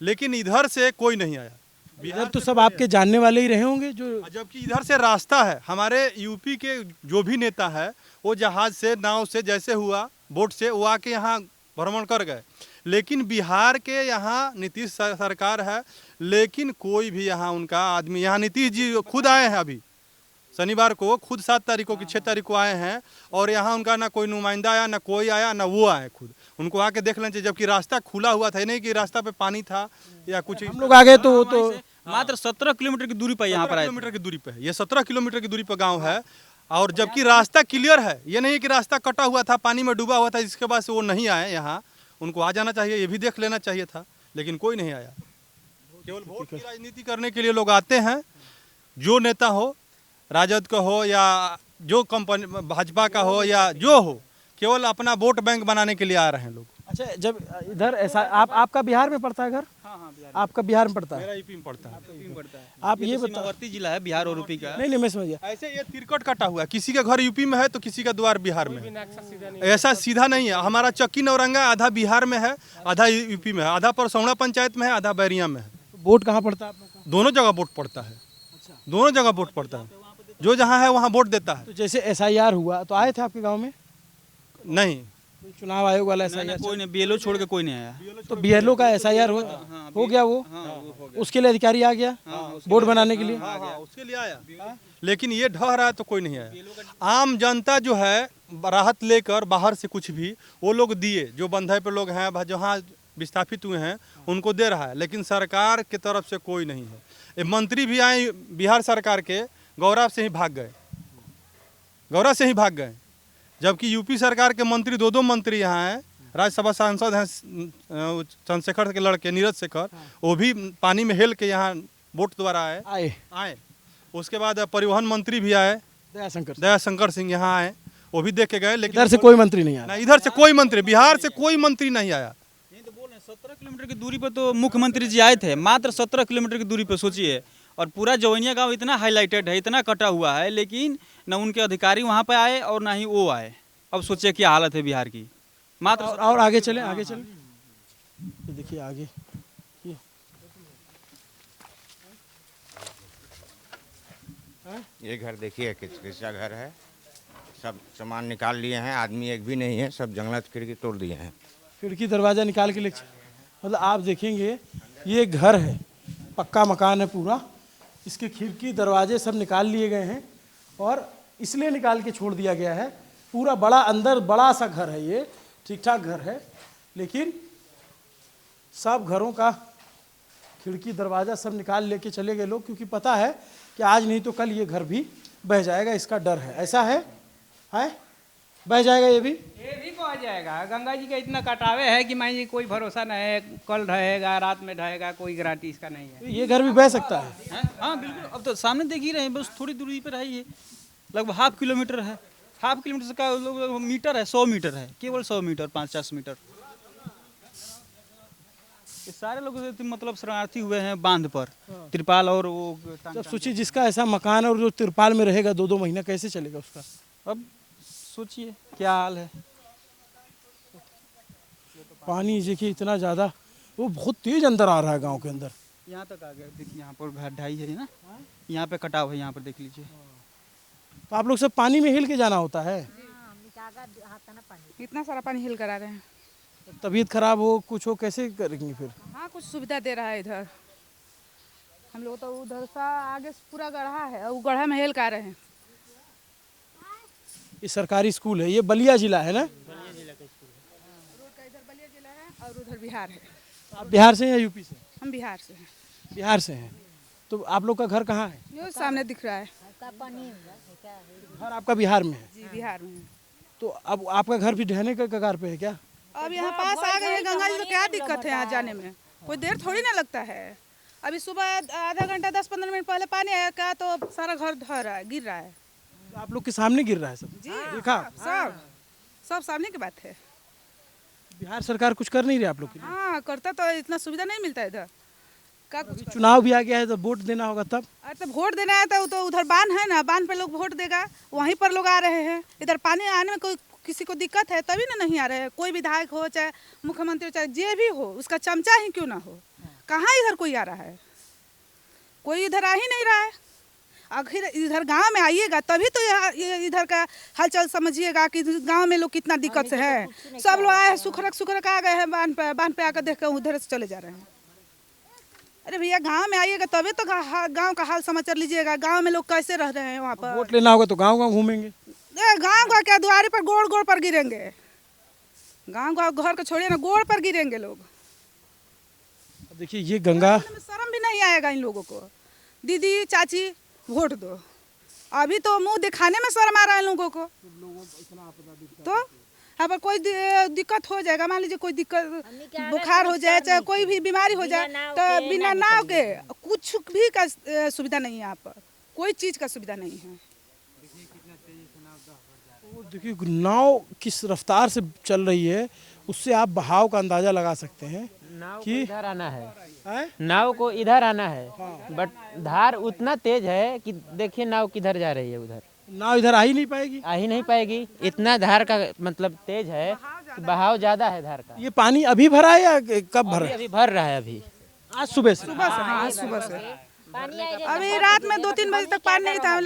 लेकिन इधर से कोई नहीं आया। इधर तो सब आपके जानने वाले ही रहे होंगे जो, जबकि इधर से रास्ता है, हमारे यूपी के जो भी नेता है वो जहाज से, नाव से, जैसे हुआ बोट से, वो आके यहाँ भ्रमण कर गए। लेकिन बिहार के यहाँ नीतीश सरकार है, लेकिन कोई भी यहाँ उनका आदमी, यहाँ नीतीश जी खुद आए हैं, अभी शनिवार को खुद 7 तारीख को कि 6 तारीख को आए हैं, और यहाँ उनका ना कोई नुमाइंदा आया, ना कोई आया, ना वो आए खुद। उनको आके देख लेना चाहिए, जबकि रास्ता खुला हुआ था, नहीं कि रास्ता पे पानी था या कुछ। हम लोग आ गए तो मात्र 17 किलोमीटर की दूरी पर यहाँ पर आए। किलोमीटर की दूरी पे है, ये 17 किलोमीटर की दूरी पर गाँव है, और जबकि रास्ता क्लियर है, ये नहीं कि रास्ता कटा हुआ था, पानी में डूबा हुआ था, जिसके बाद से वो नहीं आए यहाँ। उनको आ जाना चाहिए, ये भी देख लेना चाहिए था, लेकिन कोई नहीं आया। केवल वोट की राजनीति करने के लिए लोग आते हैं, जो नेता हो, राजद का हो या जो कंपनी भाजपा का हो या जो हो, केवल अपना वोट बैंक बनाने के लिए आ रहे हैं लोग। अच्छा, जब इधर ऐसा आपका बिहार में पड़ता है घर? हाँ, आपका बिहार में पड़ता है? मेरा यूपी में पड़ता है। आप ये बताओ, सीमावर्ती जिला है बिहार और यूपी का। नहीं मैं समझ गया। ऐसे ये तिरकट कटा हुआ है, किसी का घर यूपी में है तो किसी का द्वार बिहार में है, ऐसा सीधा नहीं है। हमारा चक्की नौरंगा आधा बिहार में है, आधा यूपी में है, आधा परसौना पंचायत में है, आधा बैरिया में है। वोट कहाँ पड़ता है आप लोग का? दोनों जगह वोट पड़ता है, दोनों जगह वोट पड़ता है, जो जहाँ है वहाँ वोट देता है। तो जैसे SIR हुआ तो आए थे आपके गाँव में? नहीं, चुनाव आयोग वाला SIR? कोई नहीं, BLO छोड़ के कोई नहीं आया। तो BLO का SIR हो गया वो? उसके लिए अधिकारी आ गया वोट बनाने के लिए? उसके लिए आया, लेकिन ये ढह रहा है तो कोई नहीं आया। आम जनता जो है राहत लेकर बाहर से कुछ भी वो लोग दिए, जो बंधे पे लोग हैं, जहाँ विस्थापित हुए हैं, उनको दे रहा है, लेकिन सरकार की तरफ से कोई नहीं है। ये मंत्री भी आए बिहार सरकार के, गौरव से ही भाग गए, गौरव से ही भाग गए, जबकि यूपी सरकार के मंत्री 2 मंत्री यहाँ हैं, राज्यसभा सांसद हैं चंद्रशेखर के लड़के नीरज शेखर, वो भी पानी में हेल के यहाँ वोट द्वारा आए। उसके बाद परिवहन मंत्री भी आए, दयाशंकर सिंह यहाँ आए, वो भी देख के गए, लेकिन इधर से कोई मंत्री नहीं आया। इधर से कोई मंत्री, बिहार से कोई मंत्री नहीं आया। 17 किलोमीटर की दूरी पर तो मुख्यमंत्री जी आए थे, मात्र 17 किलोमीटर की दूरी पर, सोचिए। और पूरा जवनिया गांव इतना हाईलाइटेड है, इतना कटा हुआ है, लेकिन न उनके अधिकारी वहां पे आए और ना ही वो आए। अब सोचिए क्या हालत है बिहार की। मात्र और आगे चले, आगे चले, देखिए आगे ये घर देखिए, किसका घर है, सब सामान निकाल लिए हैं, आदमी एक भी नहीं है, सब जंगला खिड़की तोड़ दिए हैं, खिड़की दरवाजा निकाल के लेके। मतलब आप देखेंगे ये घर है, पक्का मकान है पूरा, इसके खिड़की दरवाजे सब निकाल लिए गए हैं, और इसलिए निकाल के छोड़ दिया गया है। पूरा बड़ा अंदर बड़ा सा घर है, ये ठीक ठाक घर है, लेकिन सब घरों का खिड़की दरवाज़ा सब निकाल लेके चले गए लोग, क्योंकि पता है कि आज नहीं तो कल ये घर भी बह जाएगा, इसका डर है। ऐसा है बह जाएगा ये भी बह जाएगा। गंगा जी का इतना कटावे है कि मान लीजिए कोई भरोसा नहीं है, कल रहेगा, रात में रहेगा, कोई गारंटी इसका नहीं है। ये घर भी बह सकता है। हाँ बिल्कुल, अब तो सामने देख ही रहे हैं, बस थोड़ी दूरी पर है, ये लगभग ½ किलोमीटर है, ½ किलोमीटर का मीटर है, 100 मीटर है, केवल 100 मीटर, 50 मीटर। ये सारे लोग मतलब शरणार्थी हुए हैं बांध पर, तिरपाल और वो। जब सोचिए जिसका ऐसा मकान और जो तिरपाल में रहेगा 2-2 महीना, कैसे चलेगा उसका? अब सोचिए क्या हाल है। पानी देखिए इतना ज़्यादा, वो बहुत तेज अंदर आ रहा है गांव के अंदर, यहाँ तक आ गया। देखिए यहाँ पर गड्ढाई है ना, यहाँ पे कटाव है, यहाँ पर देख लीजिए। तो आप लोग सब पानी में हिल के जाना होता है? इतना सारा पानी हिल कर आ रहे हैं। तबीयत खराब हो, कुछ हो, कैसे करेंगे फिर? हाँ, कुछ सुविधा दे रहा है इधर। हम लोग तो उधर से आगे पूरा गड्ढा है, और गड्ढा में हेल कर आ रहे हैं। ये सरकारी स्कूल है, ये बलिया जिला है ना? बलिया जिला का स्कूल है। रोड का इधर बलिया जिला है और उधर बिहार है। आप बिहार से हैं या यूपी से? हम बिहार से हैं। बिहार से हैं, तो आप लोग का घर कहाँ है? जो सामने दिख रहा है, घर आपका बिहार में है? जी बिहार में है। तो अब आपका घर भी ढहने के कगार पे है क्या? अब यहाँ पास आ गए हैं गंगा जी, तो क्या दिक्कत है यहाँ जाने में? कोई देर थोड़ी ना लगता है। अभी सुबह आधा घंटा 10-15 मिनट पहले पानी आया का, तो सारा घर ढह रहा है, गिर रहा है। आप लोग के सामने गिर रहा है सब? जी देखा? सब सामने की बात है। बिहार सरकार कुछ कर नहीं रही आप लोग के लिए? हाँ करता तो इतना सुविधा नहीं मिलता इधर का कुछ चुनाव भी आ गया है तो वोट देना होगा तब। अरे तो वोट देना है तो उधर बांध है ना, बांध पे लोग वोट देगा, वहीं पर लोग आ रहे हैं। इधर पानी आने में कोई किसी को दिक्कत है तभी ना नहीं आ रहे हैं। कोई विधायक हो चाहे मुख्यमंत्री हो चाहे जे भी हो, उसका चमचा ही क्यों ना हो, कहाँ इधर कोई आ रहा है? कोई इधर आ ही नहीं रहा है। आखिर इधर गांव में आइएगा तभी तो इधर का हालचाल समझिएगा कि गांव में लोग कितना दिक्कत से है। सब लोग आए सुखरक आ गए हैं, बांध पे आकर देख कर उधर से चले जा रहे हैं। अरे भैया गांव में आइएगा तभी तो गांव का हाल समाचार लीजिएगा, गांव में लोग कैसे रह रहे हैं वहाँ पर। वोट लेना होगा तो गांव गांव घूमेंगे। गांव का क्या, द्वारे पर गोड़ पर गिरेंगे। गांव घर को छोड़िए ना, गोड़ पर गिरेंगे लोग। देखिए ये गंगा, शर्म भी नहीं आएगा इन लोगों को। दीदी चाची वोट दो, अभी तो मुंह दिखाने में शर्म आ रहा है लोगों को। तो यहाँ पर कोई दिक्कत हो जाएगा, मान लीजिए कोई दिक्कत, बुखार हो जाए चाहे कोई भी बीमारी हो जाए, तो बिना नाव के कुछ भी का सुविधा नहीं है। यहाँ पर कोई चीज़ का सुविधा नहीं है। देखिए नाव किस रफ्तार से चल रही है, उससे आप बहाव का अंदाजा लगा सकते हैं कि इधर आना है, नाव को इधर आना है। बट धार उतना तेज है कि देखिए नाव किधर जा रही है। उधर नाव इधर आ ही नहीं पाएगी, आ ही नहीं पाएगी। इतना धार का मतलब तेज है कि बहाव ज्यादा है धार का। ये पानी अभी भरा है या कब भरा? अभी भर रहा है, अभी आज सुबह से। आज सुबह से अभी रात में 2-3 बजे तक पानी नहीं था।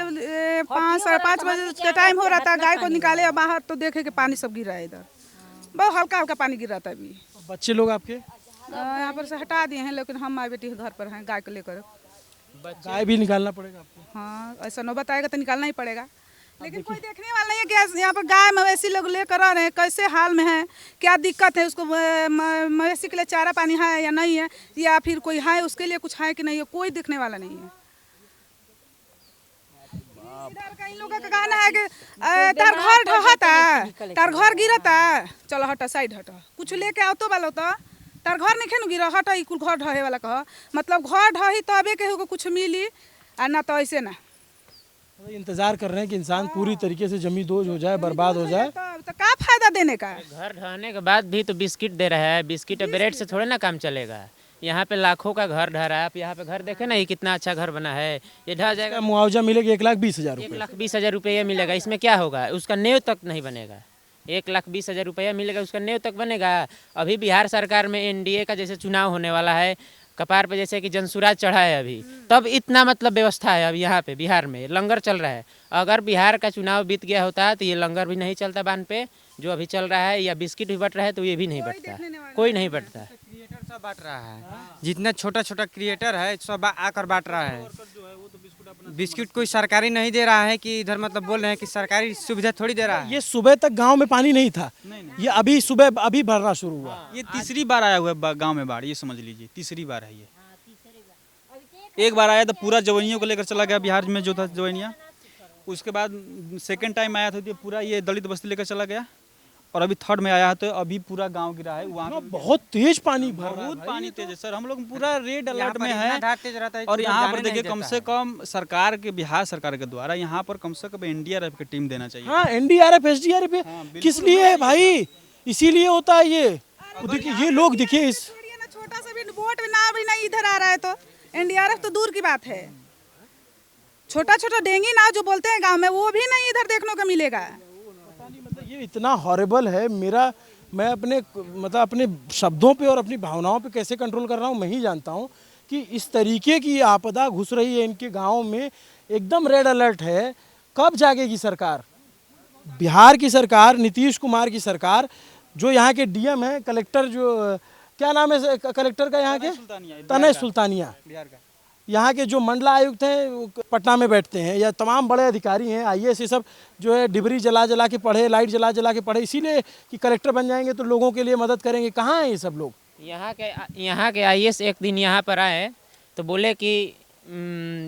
5 साढ़े 5 बजे का टाइम हो रहा था, गाय को निकाले बाहर तो देखे कि पानी सब गिर रहा है। इधर बहुत हल्का हल्का पानी गिर रहा था। अभी बच्चे लोग आपके यहाँ पर से हटा दिए हैं, लेकिन हम माँ बेटी घर पर हैं गाय को लेकर। गाय भी निकालना पड़ेगा आपको? हाँ ऐसा नौबत आएगा तो निकालना ही पड़ेगा, लेकिन कोई देखने वाला नहीं है कि यहाँ पर गाय मवेशी लोग लेकर आ रहे हैं, कैसे हाल में है, क्या दिक्कत है, उसको मवेशी के लिए चारा पानी है या नहीं है, या फिर कोई है उसके लिए कुछ है कि नहीं है, कोई देखने वाला नहीं है। इधर का इन लोगों का कहना है कि तार घर ढहता, तार घर गिरता, चलो हटा साइड हटा, कुछ लेके आओ तो वालो तो तार घर नहीं खेनु गिरा, हटा कुल घर ढहे वाला कह, मतलब घर ढही तबे केहू को कुछ मिली, आ ना तो ऐसे ना। इंतजार कर रहे हैं कि इंसान पूरी तरीके से जमींदोज हो जाए, बर्बाद हो जाए। तो क्या फायदा देने का? घर ढहने के बाद भी तो बिस्किट दे रहा है, बिस्किट और ब्रेड से थोड़े ना काम चलेगा। यहाँ पे लाखों का घर ढह रहा है। आप यहाँ पे घर देखे ना, ये कितना अच्छा घर बना है। ये ढह जाएगा, मुआवजा मिलेगा 1,20,000 रुपये। 1,20,000 रुपया मिलेगा। इसमें क्या होगा? उसका नेव तक नहीं बनेगा। 1,20,000 रुपया मिलेगा, उसका नेव तक बनेगा। अभी बिहार सरकार में एनडीए का जैसे चुनाव होने वाला है, कपार पे जैसे कि जनसुराज चढ़ा है अभी, तब इतना मतलब व्यवस्था है। अब यहाँ पे बिहार में लंगर चल रहा है। अगर बिहार का चुनाव बीत गया होता तो ये लंगर भी नहीं चलता बांध पे जो अभी चल रहा है, या बिस्किट भी बट रहा है तो ये भी नहीं बटता, कोई नहीं बटता। क्रिएटर सब बांट रहा है, जितना छोटा छोटा क्रिएटर है सब आकर बांट रहा है। बिस्किट कोई सरकारी नहीं दे रहा है कि इधर मतलब बोल रहे हैं कि सरकारी सुविधा थोड़ी दे रहा है। ये सुबह तक गांव में पानी नहीं था, ये अभी सुबह अभी भरना शुरू हुआ। ये तीसरी बार आया हुआ है गांव में बाढ़, ये समझ लीजिए तीसरी बार है ये। एक बार आया तो पूरा जवैनियों को लेकर चला गया, बिहार में जो था जवैनिया। उसके बाद सेकंड टाइम आया था तो पूरा ये दलित बस्ती लेकर चला गया, और अभी थर्ड में आया है तो अभी पूरा गांव गिरा है। वहाँ बहुत तेज पानी भर रहा है, बहुत पानी तेज है सर। हम लोग पूरा रेड अलर्ट में है। है। और यहाँ पर देखिए कम से कम सरकार के, बिहार सरकार के द्वारा यहाँ पर कम से कम एनडीआरएफ की टीम देना चाहिए। हाँ एनडीआरएफ एसडीआरएफ किस लिए है भाई? इसीलिए होता है ये। देखिए ये लोग, देखिए इस छोटा सा भी बोट में नाव भी नहीं इधर आ रहा है तो एनडीआरएफ तो दूर की बात है। छोटा छोटा डेंगी नाव जो बोलते हैं गांव में, वो भी नहीं इधर देखने को मिलेगा। ये इतना हॉरेबल है। मैं अपने शब्दों पे और अपनी भावनाओं पे कैसे कंट्रोल कर रहा हूँ मैं ही जानता हूँ कि इस तरीके की आपदा घुस रही है इनके गाँव में, एकदम रेड अलर्ट है। कब जागेगी सरकार? बिहार की सरकार, नीतीश कुमार की सरकार, जो यहाँ के डीएम है, कलेक्टर, जो क्या नाम है कलेक्टर का यहाँ के, तनय सुल्तानिया, यहाँ के जो मंडला आयुक्त हैं पटना में बैठते हैं, या तमाम बड़े अधिकारी हैं, आईएएस, ये सब जो है डिबरी जला जला के पढ़े, लाइट जला जला के पढ़े, इसीलिए कि कलेक्टर बन जाएंगे तो लोगों के लिए मदद करेंगे। कहाँ हैं ये सब लोग? यहाँ के आईएएस एक दिन यहाँ पर आए तो बोले कि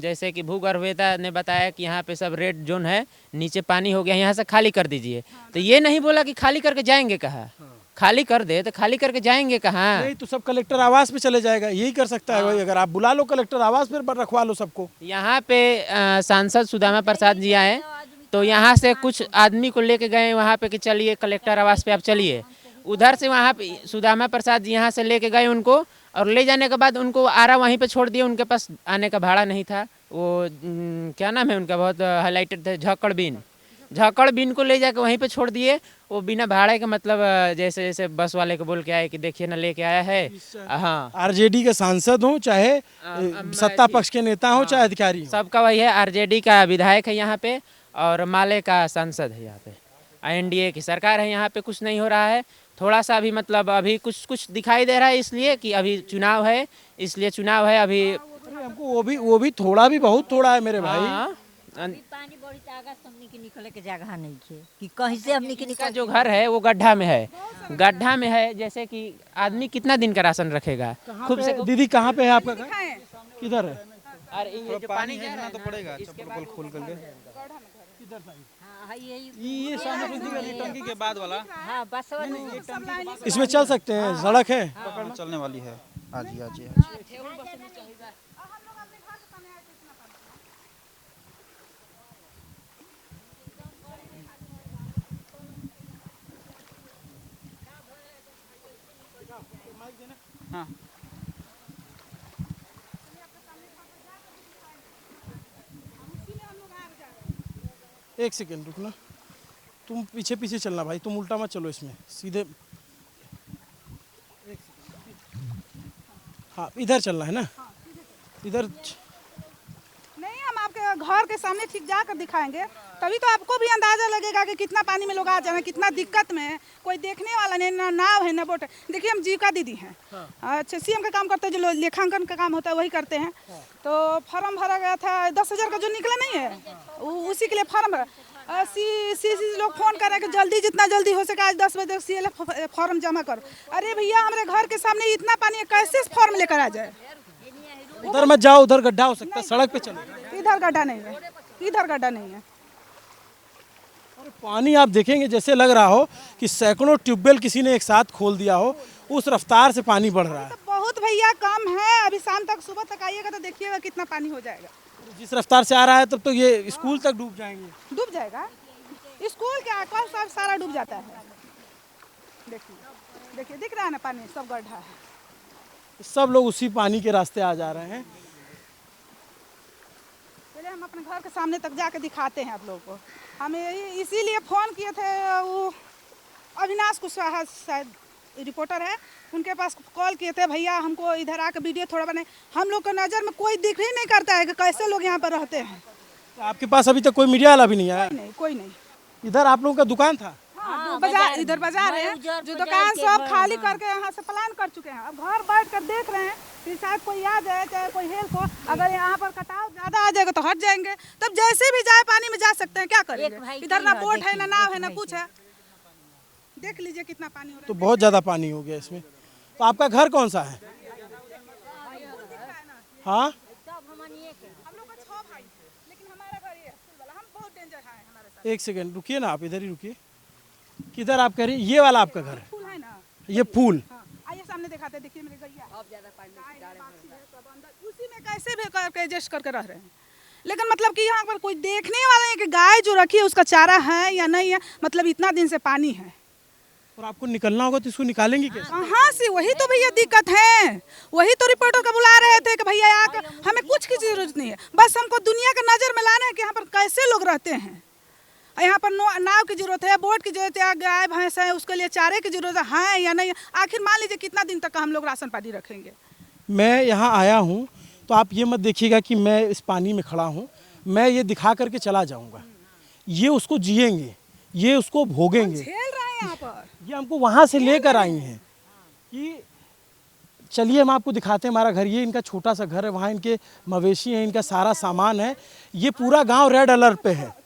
जैसे कि भूगर्भवेता ने बताया कि यहाँ पे सब रेड जोन है, नीचे पानी हो गया, यहाँ से खाली कर दीजिए। तो ये नहीं बोला कि खाली करके जाएंगे कहाँ। खाली कर दे तो खाली करके जाएंगे कहाँ? नहीं तो सब कलेक्टर आवास पे चले जाएगा, यही कर सकता है भाई। अगर आप बुला लो कलेक्टर आवास पर रखवा लो सबको। यहाँ पे सांसद सुदामा प्रसाद जी आए तो यहाँ से कुछ आदमी को लेके गए वहाँ पे कि चलिए कलेक्टर आवास पे आप चलिए। उधर से वहाँ पे सुदामा प्रसाद जी यहाँ से लेके गए उनको, और ले जाने के बाद उनको आरा वहीं पे छोड़ दिए। उनके पास आने का भाड़ा नहीं था। वो क्या नाम है उनका, बहुत हाईलाइटेड थे, झाकड़ बीन को ले जाकर वहीं पे छोड़ दिए। वो बिना भाड़े के मतलब जैसे जैसे बस वाले को बोल के आए कि देखिए ना लेके आया है। हाँ, आरजेडी के सांसद हो चाहे सत्ता पक्ष के नेता हो चाहे अधिकारी, सबका वही है। आरजेडी का विधायक है यहाँ पे और माले का सांसद है यहाँ पे। एनडीए की सरकार है यहाँ पे, कुछ नहीं हो रहा है। थोड़ा सा अभी मतलब अभी कुछ दिखाई दे रहा है, इसलिए कि अभी चुनाव है, इसलिए चुनाव है अभी। हमको वो भी थोड़ा भी बहुत थोड़ा है मेरे भाई। पानी बड़ी ताकत हमनी के निकले के जगह नहीं है कि कहीं से हमनी के निकल। जो घर है वो गड्ढा में है, गड्ढा में है। जैसे कि आदमी कितना दिन का राशन रखेगा। खूब से दीदी कहाँ पे है आपका घर, किधर है? अरे ये जो पानी जा रहा है तो पड़ेगा चप्पल खोल कर ये सामने टंकी के बाद वाला। हाँ बस इसमें चल सकते हैं, सड़क है चलने वाली है। हाँ जी हाँ जी। हाँ एक सेकेंड रुकना, तुम पीछे पीछे चलना भाई, तुम उल्टा मत चलो, इसमें सीधे। हाँ इधर चलना है ना, इधर नहीं। हम आपके घर के सामने ठीक जाकर दिखाएंगे, तभी तो आपको भी अंदाजा लगेगा कि कितना पानी में लोग आ जाए, कितना दिक्कत में है। कोई देखने वाला नहीं, ना नाव है ना बोट है। देखिए हम जीविका दीदी हैं। अच्छा, सीएम का काम करते हैं, जो लेखांकन का काम होता है वही करते हैं। तो फॉर्म भरा गया था 10,000 का जो निकला नहीं है, उसी के लिए फॉर्म भरा। सी लोग फोन कर रहे हैं कि जल्दी, जितना जल्दी हो सके आज 10 बजे CLF फॉर्म जमा करो। अरे भैया हमारे घर के सामने इतना पानी है, कैसे फॉर्म लेकर आ जाए? उधर मत जाओ, उधर गड्ढा हो सकता है, सड़क पे चलो। इधर गड्ढा नहीं है, इधर गड्ढा नहीं है। पानी आप देखेंगे जैसे लग रहा हो कि सैकड़ों ट्यूबवेल किसी ने एक साथ खोल दिया हो, उस रफ्तार से पानी बढ़ रहा है। तो बहुत भैया कम है, अभी शाम तक सुबह तक आइएगा तो देखिएगा कितना पानी हो जाएगा। जिस रफ्तार से आ रहा है तब तो ये स्कूल तक डूब जाएंगे। डूब जाएगा स्कूल क्या, कल सब सारा डूब जाता है। देखिए देखिए दिख रहा है ना पानी, सब गड्ढा है। सब लोग उसी पानी के रास्ते आ जा रहे हैं। चलिए हम अपने घर के सामने तक जाके दिखाते हैं आप लोगों को। हमें इसीलिए फ़ोन किए थे, वो अविनाश कुशवाहा शायद रिपोर्टर है, उनके पास कॉल किए थे, भैया हमको इधर आकर वीडियो थोड़ा बने। हम लोग को नज़र में कोई दिख ही नहीं करता है कि कैसे लोग यहाँ पर रहते हैं। तो आपके पास अभी तक कोई मीडिया वाला भी नहीं आया? नहीं, कोई नहीं। इधर आप लोगों का दुकान था? हाँ, बाजार, इधर बाजार है, जो दुकान सब खाली करके यहाँ से पलायन कर चुके हैं। अब घर बैठ कर देख रहे हैं कि शायद कोई आ जाए, चाहे कोई हेल्प हो। अगर यहाँ पर कटाव ज़्यादा आ जाएगा तो हट जाएंगे, तब जैसे भी जाए पानी में जा सकते हैं। क्या करेंगे, इधर ना बोट है, ना नाव है, ना कुछ है। देख लीजिए कितना पानी हो रहा है। तो बहुत ज़्यादा पानी हो गया इसमें। तो आपका घर कौन सा है? हाँ एक सेकेंड रुकिए ना, आप इधर ही रुकिए। किधर आप कह रही, ये वाला आपका घर है? फूल है ना, ये फूल। आइए सामने दिखाते हैं। देखिए मेरे गैया उसी में कैसे भी करके एडजस्ट करके रह रहे हैं। लेकिन मतलब कि यहाँ पर कोई देखने वाला है कि गाय जो रखी है उसका चारा है या नहीं है, मतलब इतना दिन से पानी है। और आपको निकलना होगा तो इसको निकालेंगे कैसे? कहाँ से, वही तो भैया दिक्कत है। वही तो रिपोर्टर को बुला रहे थे कि भैया आकर, हमें कुछ की जरूरत नहीं है, बस हमको दुनिया के नज़र में लाना है कि यहाँ पर कैसे लोग रहते हैं। यहाँ पर नाव की जरूरत है, बोट की जरूरत है, गाय भैंस है, उसके लिए चारे की जरूरत है या नहीं। आखिर मान लीजिए कितना दिन तक हम लोग राशन पानी रखेंगे। मैं यहाँ आया हूँ तो आप ये मत देखिएगा कि मैं इस पानी में खड़ा हूँ, मैं ये दिखा करके चला जाऊँगा। ये उसको जिएंगे, ये उसको भोगेंगे। झेल रहे हैं यहाँ पर, ये हमको वहाँ से लेकर आई हैं कि चलिए हम आपको दिखाते हैं हमारा घर। ये इनका छोटा सा घर है, वहाँ इनके मवेशी हैं, इनका सारा सामान है। ये पूरा गांव रेड अलर्ट पे है।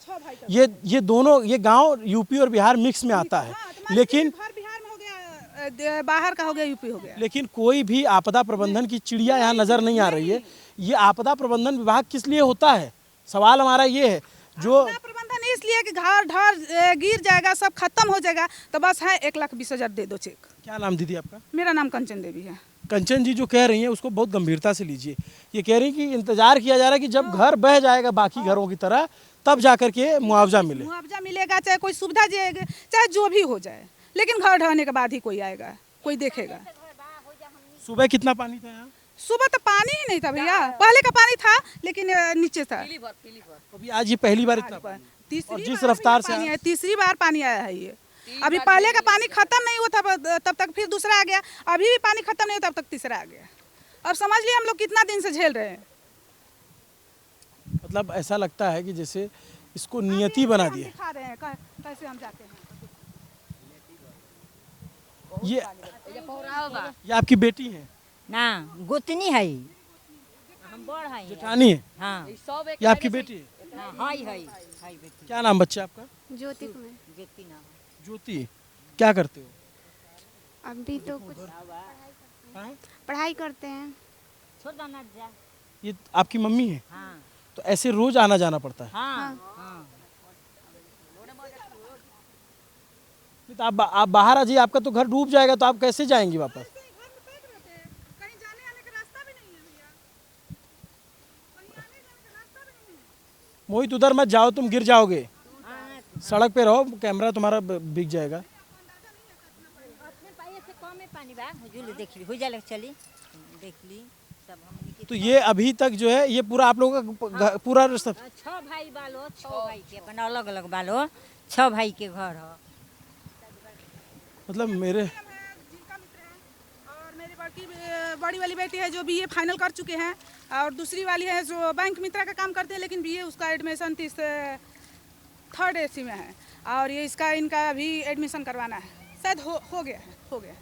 ये दोनों, ये गांव यूपी और बिहार मिक्स में आता है, लेकिन बिहार में हो गया, बाहर का हो गया, यूपी हो गया। लेकिन कोई भी आपदा प्रबंधन की चिड़िया यहाँ नज़र नहीं आ रही है। ये आपदा प्रबंधन विभाग किस लिए होता है, सवाल हमारा ये है। जो आपदा प्रबंधन इसलिए कि घर ढर गिर जाएगा, सब खत्म हो जाएगा, तो बस है 1,20,000 दे दो चेक। क्या नाम दीदी आपका? मेरा नाम कंचन देवी है। कंचन जी जो कह रही हैं उसको बहुत गंभीरता से लीजिए। ये कह रही हैं कि इंतजार किया जा रहा है कि जब घर बह जाएगा बाकी घरों की तरह, तब जाकर के मुआवजा मिले। मुआवजा मिलेगा, चाहे कोई सुविधा देगा, चाहे जो भी हो जाए, लेकिन घर ढहने के बाद ही कोई आएगा, कोई देखेगा। सुबह कितना पानी था यहाँ? सुबह तो पानी ही नहीं था भैया, पहले का पानी था लेकिन नीचे था। अभी आज ये पहली बार इतना पानी? और जिस रफ्तार से पानी है, तीसरी बार पानी आया है ये। अभी पहले का पानी खत्म नहीं हुआ था तब तक फिर दूसरा आ गया, अभी भी पानी खत्म नहीं हुआ तब तक तीसरा आ गया। अब समझ लिए हम लोग कितना दिन से झेल रहे हैं। मतलब ऐसा लगता है कि जैसे इसको नियति बना दिया। दिखा रहे हैं कैसे हम जाते हैं। ये आपकी बेटी है ना? गोतनी है, हम बड़ है, जेठानी है। हाँ। ये आपकी बेटी है? है बेटी। क्या नाम बच्चा आपका? ज्योति कुमार। ज्योति नाम। ज्योति, क्या करते हो? अभी तो कुछ पढ़ाई करते हैं। छोड़ देना जा। ये आपकी मम्मी है? हाँ। तो ऐसे रोज आना जाना पड़ता है? हाँ। तो आप बाहर आ जाइए, आपका तो घर डूब जाएगा, तो आप कैसे जाएंगी वापस? मोहित उधर मत जाओ, तुम गिर जाओगे। सड़क पे रहो, कैमरा तुम्हारा बिक जाएगा। तो ये अभी तक जो है ये पूरा आप लोगों का पूरा 6 भाई बालो, 6 भाई के अपन अलग अलग बालो, 6 भाई के घर है। मतलब मेरे बड़ी वाली बेटी है जो बीए फाइनल कर चुके हैं, और दूसरी वाली है जो बैंक मित्रा का काम करते हैं, लेकिन बीए उसका एडमिशन 3rd AC में है, और ये इनका अभी एडमिशन करवाना है, शायद हो गया है।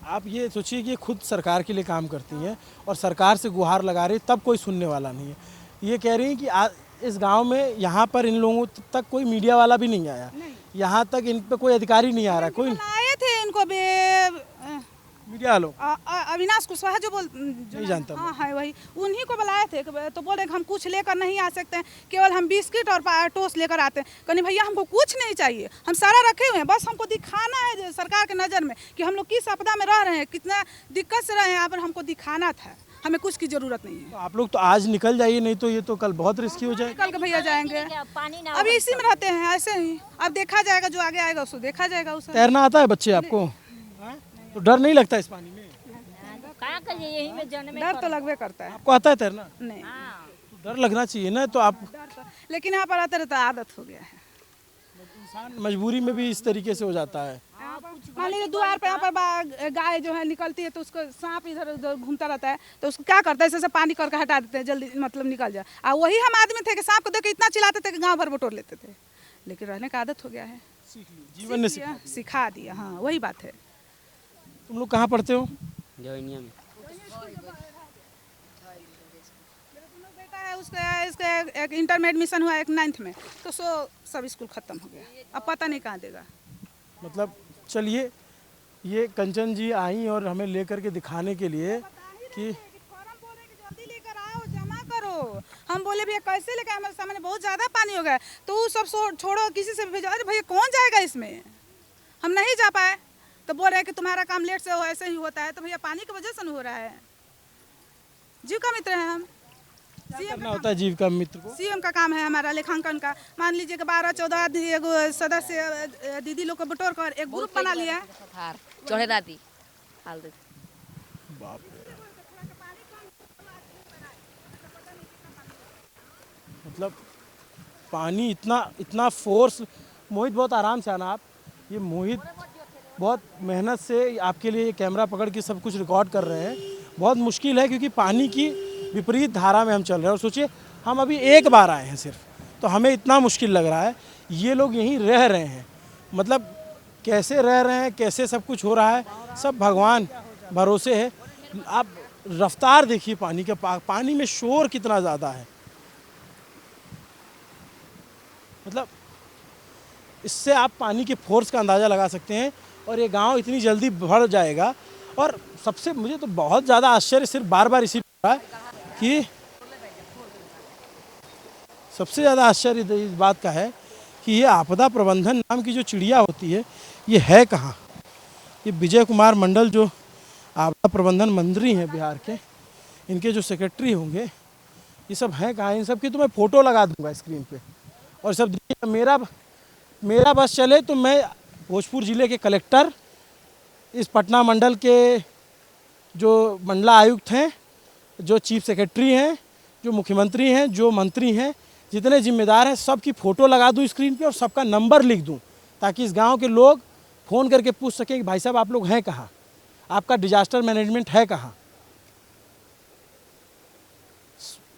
आप ये सोचिए कि खुद सरकार के लिए काम करती हैं और सरकार से गुहार लगा रही, तब कोई सुनने वाला नहीं है। ये कह रही हैं कि इस गांव में यहाँ पर इन लोगों तक कोई मीडिया वाला भी नहीं आया, यहाँ तक इन पे कोई अधिकारी नहीं आ रहा। कोई आए थे इनको मीडिया वालों, अविनाश कुशवाहा जो नहीं जानता। हाँ है वही, उन्हीं को बुलाए थे, तो बोल रहे हम कुछ लेकर नहीं आ सकते हैं, केवल हम बिस्किट और टोस्ट लेकर आते हैं। कहने भैया हमको कुछ नहीं चाहिए, हम सारा रखे हुए हैं, बस हमको दिखाना है सरकार के नज़र में कि हम लोग किस आपदा में रह रहे हैं, कितना दिक्कत से रहे हैं, यहाँ पर हमको दिखाना था। हमें कुछ की जरूरत नहीं है। तो आप लोग तो आज निकल जाइए, नहीं तो ये तो कल बहुत रिस्की हो जाएगा। कल के भैया जाएंगे, अभी इसी में रहते हैं ऐसे ही, अब देखा जाएगा, जो आगे आएगा उसको देखा जाएगा। उसे तैरना आता है बच्चे आपको? तो डर नहीं लगता इस पानी में? यही में डर तो लगवे करता है। आपको आता है तैरना? नहीं। तो डर लगना चाहिए ना, तो आप लेकिन यहाँ पर आते रहते आदत हो गया है। इंसान मजबूरी में भी इस तरीके से हो जाता है। मान लीजिए द्वार पे यहाँ पर गाय जो है निकलती है, तो उसको सांप इधर उधर घूमता रहता है, तो उसको क्या करता है, ऐसे पानी करके हटा देते हैं, जल्दी मतलब निकल जाए। और वही हम आदमी थे कि सांप को देख के इतना चिल्लाते थे कि गाँव भर बटोर लेते थे, लेकिन रहने का आदत हो गया है। जीवन ने सिखा दिया। हाँ वही बात है। तुम लोग कहाँ पढ़ते हो? जवैनिया में। बेटा है उसका एक इंटर में एडमिशन हुआ, एक 9th में, तो सब स्कूल खत्म हो गया, अब पता नहीं कहाँ देगा। मतलब चलिए, ये कंचन जी आई और हमें लेकर के दिखाने के लिए कि करो। हम बोले भैया कैसे लेकर, हमारे सामने बहुत ज़्यादा पानी हो गया, तो सब छोड़ो, किसी से भेजो। अरे भैया कौन जाएगा इसमें, हम नहीं जा पाए, तो बोल रहे हैं कि तुम्हारा काम लेट से हो, ऐसे ही होता है। तो भैया पानी की वजह से नहीं हो रहा है, जीविका मित्र हैं हम। करना होता है जीविका मित्र को, सीएम का काम है हमारा लेखांकन का। मान लीजिए कि 12-14 सदस्य दीदी लोग को बटोर कर एक ग्रुप बना लिया है। चढ़े दादी मतलब पानी इतना फोर्स। मोहित बहुत आराम से आना आप, ये मोहित बहुत मेहनत से आपके लिए कैमरा पकड़ के सब कुछ रिकॉर्ड कर रहे हैं। बहुत मुश्किल है क्योंकि पानी की विपरीत धारा में हम चल रहे हैं, और सोचिए हम अभी एक बार आए हैं सिर्फ, तो हमें इतना मुश्किल लग रहा है। ये लोग यहीं रह रहे हैं, मतलब कैसे रह रहे हैं, कैसे सब कुछ हो रहा है, सब भगवान भरोसे है। आप रफ्तार देखिए पानी के, पानी में शोर कितना ज़्यादा है, मतलब इससे आप पानी के फोर्स का अंदाज़ा लगा सकते हैं। और ये गांव इतनी जल्दी भर जाएगा। और सबसे मुझे तो बहुत ज़्यादा आश्चर्य सिर्फ बार बार इसी है कि सबसे ज़्यादा आश्चर्य इस बात का है कि ये आपदा प्रबंधन नाम की जो चिड़िया होती है, ये है कहाँ। ये विजय कुमार मंडल जो आपदा प्रबंधन मंत्री हैं बिहार के, इनके जो सेक्रेटरी होंगे, ये सब हैं कहाँ। इन सब की तो मैं फ़ोटो लगा दूंगा स्क्रीन पे, और सब मेरा बस चले तो मैं भोजपुर ज़िले के कलेक्टर, इस पटना मंडल के जो मंडला आयुक्त हैं, जो चीफ सेक्रेटरी हैं, जो मुख्यमंत्री हैं, जो मंत्री हैं, जितने जिम्मेदार हैं, सबकी फ़ोटो लगा दूँ स्क्रीन पे और सबका नंबर लिख दूँ, ताकि इस गांव के लोग फ़ोन करके पूछ सकें कि भाई साहब आप लोग हैं कहाँ, आपका डिजास्टर मैनेजमेंट है कहाँ।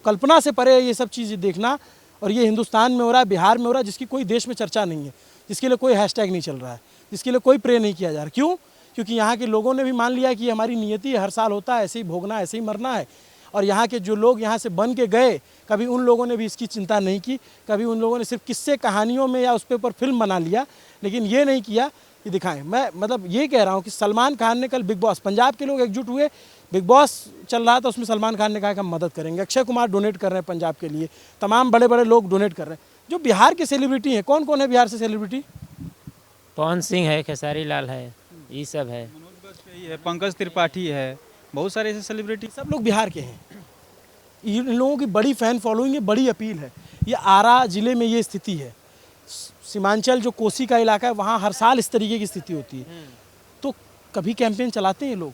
कल्पना से परे ये सब चीज़ें देखना, और ये हिंदुस्तान में हो रहा है, बिहार में हो रहा है, जिसकी कोई देश में चर्चा नहीं है, जिसके लिए कोई हैशटैग नहीं चल रहा है, जिसके लिए कोई प्रे नहीं किया जा रहा। क्यों? क्योंकि यहाँ के लोगों ने भी मान लिया कि ये हमारी नियति है, हर साल होता है, ऐसे ही भोगना, ऐसे ही मरना है। और यहाँ के जो लोग यहाँ से बन के गए, कभी उन लोगों ने भी इसकी चिंता नहीं की, कभी उन लोगों ने सिर्फ किस्से कहानियों में या उस पे ऊपर फिल्म बना लिया, लेकिन ये नहीं किया कि दिखाएं। मैं मतलब ये कह रहा हूँ कि सलमान खान ने कल बिग बॉस, पंजाब के लोग एकजुट हुए, बिग बॉस चल रहा था, उसमें सलमान खान ने कहा कि हम मदद करेंगे। अक्षय कुमार डोनेट कर रहे हैं पंजाब के लिए, तमाम बड़े बड़े लोग डोनेट कर रहे हैं। जो बिहार के सेलिब्रिटी हैं, कौन कौन है बिहार से सेलिब्रिटी? पवन सिंह है, खेसारी लाल है, ये सब है, पंकज त्रिपाठी है, बहुत सारे ऐसे सेलिब्रिटी, सब लोग बिहार के हैं। इन लोगों की बड़ी फ़ैन फॉलोइंग है, बड़ी अपील है। ये आरा ज़िले में ये स्थिति है, सीमांचल जो कोसी का इलाका है, वहाँ हर साल इस तरीके की स्थिति होती है। तो कभी कैंपेन चलाते हैं लोग,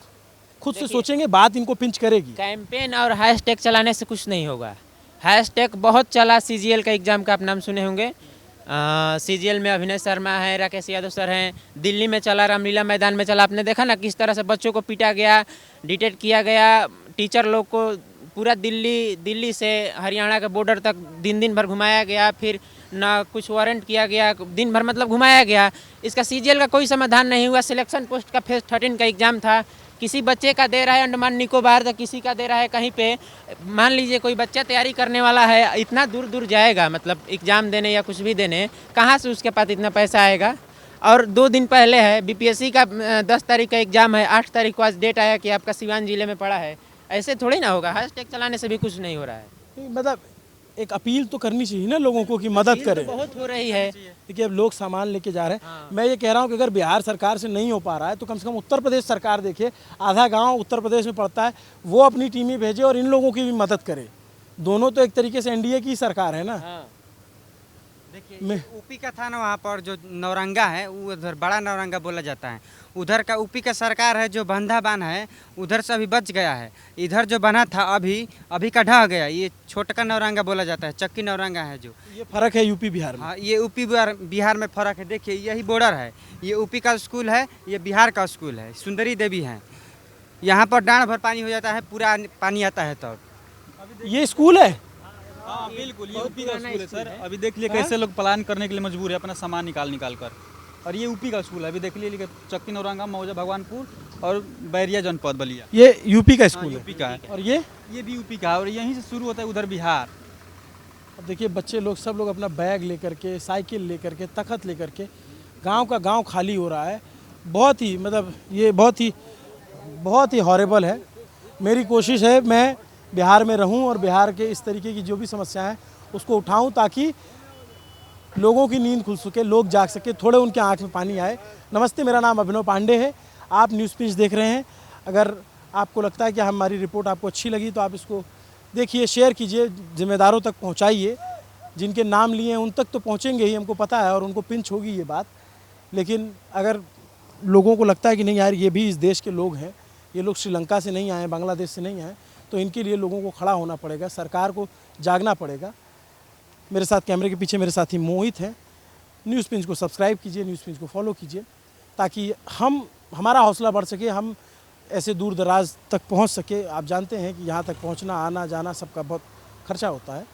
खुद से सोचेंगे, बात इनको पिंच करेगी। कैंपेन और हैशटैग चलाने से कुछ नहीं होगा। हैशटैग बहुत चला, CGL का एग्ज़ाम का आप नाम सुने होंगे। CGL में अभिनय शर्मा है, राकेश यादव सर हैं, दिल्ली में चला, रामलीला मैदान में चला। आपने देखा ना किस तरह से बच्चों को पीटा गया, डिटेट किया गया, टीचर लोग को पूरा दिल्ली से हरियाणा के बॉर्डर तक दिन भर घुमाया गया, फिर ना कुछ वारंट किया गया, दिन भर मतलब घुमाया गया। इसका CGL का कोई समाधान नहीं हुआ। सिलेक्शन पोस्ट का फेज 13 का एग्ज़ाम था, किसी बच्चे का दे रहा है अंडमान निकोबार, तो किसी का दे रहा है कहीं पे। मान लीजिए कोई बच्चा तैयारी करने वाला है, इतना दूर जाएगा मतलब एग्ज़ाम देने या कुछ भी देने, कहाँ से उसके पास इतना पैसा आएगा। और 2 दिन पहले है BPSC का 10 तारीख का एग्ज़ाम है, 8 तारीख को आज डेट आया कि आपका सिवान ज़िले में पड़ा है। ऐसे थोड़ी ना होगा, हैशटैग चलाने से भी कुछ नहीं हो रहा है। मतलब एक अपील तो करनी चाहिए ना लोगों को कि मदद करें। तो बहुत हो रही है। देखिए अब लोग सामान लेके जा रहे हैं। मैं ये कह रहा हूँ कि अगर बिहार सरकार से नहीं हो पा रहा है तो कम से कम उत्तर प्रदेश सरकार देखिए, आधा गांव उत्तर प्रदेश में पड़ता है, वो अपनी टीमें भेजे और इन लोगों की भी मदद करे। दोनों तो एक तरीके से NDA की सरकार है ना। देखिए यूपी का था ना, वहाँ पर जो नौरंगा है वो उधर बड़ा नौरंगा बोला जाता है। उधर का यूपी का सरकार है जो बंधा बांध है, उधर से अभी बच गया है। इधर जो बना था अभी का ढह गया, ये छोटका नौरंगा बोला जाता है, चक्की नौरंगा है। जो ये फर्क है यूपी बिहार में। हाँ, ये यूपी बिहार में फ़र्क है। देखिए यही बॉर्डर है, ये यूपी का स्कूल है, ये बिहार का स्कूल है, सुंदरी देवी है। यहाँ पर डांड भर पानी हो जाता है, पूरा पानी आता है तब। ये स्कूल है? हाँ बिल्कुल, ये यूपी का स्कूल है सर। अभी देख लिए कैसे लोग प्लान करने के लिए मजबूर है अपना सामान निकाल कर। और ये यूपी का स्कूल है, अभी देख लिए चक्की नौरंगा, मौजा भगवानपुर और बैरिया जनपद बलिया। ये यूपी का स्कूल है? यूपी का है। और ये भी यूपी का है, और यहीं से शुरू होता है उधर बिहार। अब देखिए बच्चे लोग सब लोग अपना बैग लेकर के, साइकिल लेकर के, तख्त लेकर के, गांव का गांव खाली हो रहा है। बहुत ही मतलब ये बहुत ही हॉरेबल है। मेरी कोशिश है मैं बिहार में रहूं और बिहार के इस तरीके की जो भी समस्याएं हैं उसको उठाऊं, ताकि लोगों की नींद खुल सके, लोग जाग सके, थोड़े उनके आँख में पानी आए। नमस्ते, मेरा नाम अभिनव पांडे है, आप न्यूज़ पिंच देख रहे हैं। अगर आपको लगता है कि हमारी रिपोर्ट आपको अच्छी लगी तो आप इसको देखिए, शेयर कीजिए, जिम्मेदारों तक पहुंचाइए। जिनके नाम लिए हैं उन तक तो पहुंचेंगे ही, हमको पता है, और उनको पिंच होगी ये बात। लेकिन अगर लोगों को लगता है कि नहीं यार ये भी इस देश के लोग हैं, ये लोग श्रीलंका से नहीं आए, बांग्लादेश से नहीं आए, तो इनके लिए लोगों को खड़ा होना पड़ेगा, सरकार को जागना पड़ेगा। मेरे साथ कैमरे के पीछे मेरे साथी मोहित हैं। न्यूज़ पिंच को सब्सक्राइब कीजिए, न्यूज़ पिंच को फॉलो कीजिए, ताकि हमारा हौसला बढ़ सके, हम ऐसे दूर दराज तक पहुंच सके। आप जानते हैं कि यहाँ तक पहुंचना, आना जाना सबका बहुत खर्चा होता है।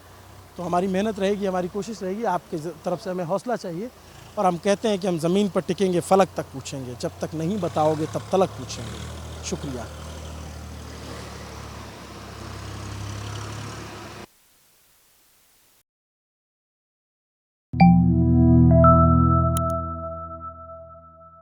तो हमारी मेहनत रहेगी, हमारी कोशिश रहेगी, आपके तरफ से हमें हौसला चाहिए। और हम कहते हैं कि हम ज़मीन पर टिकेंगे, फलक तक पूछेंगे, जब तक नहीं बताओगे तब तलक पूछेंगे। शुक्रिया।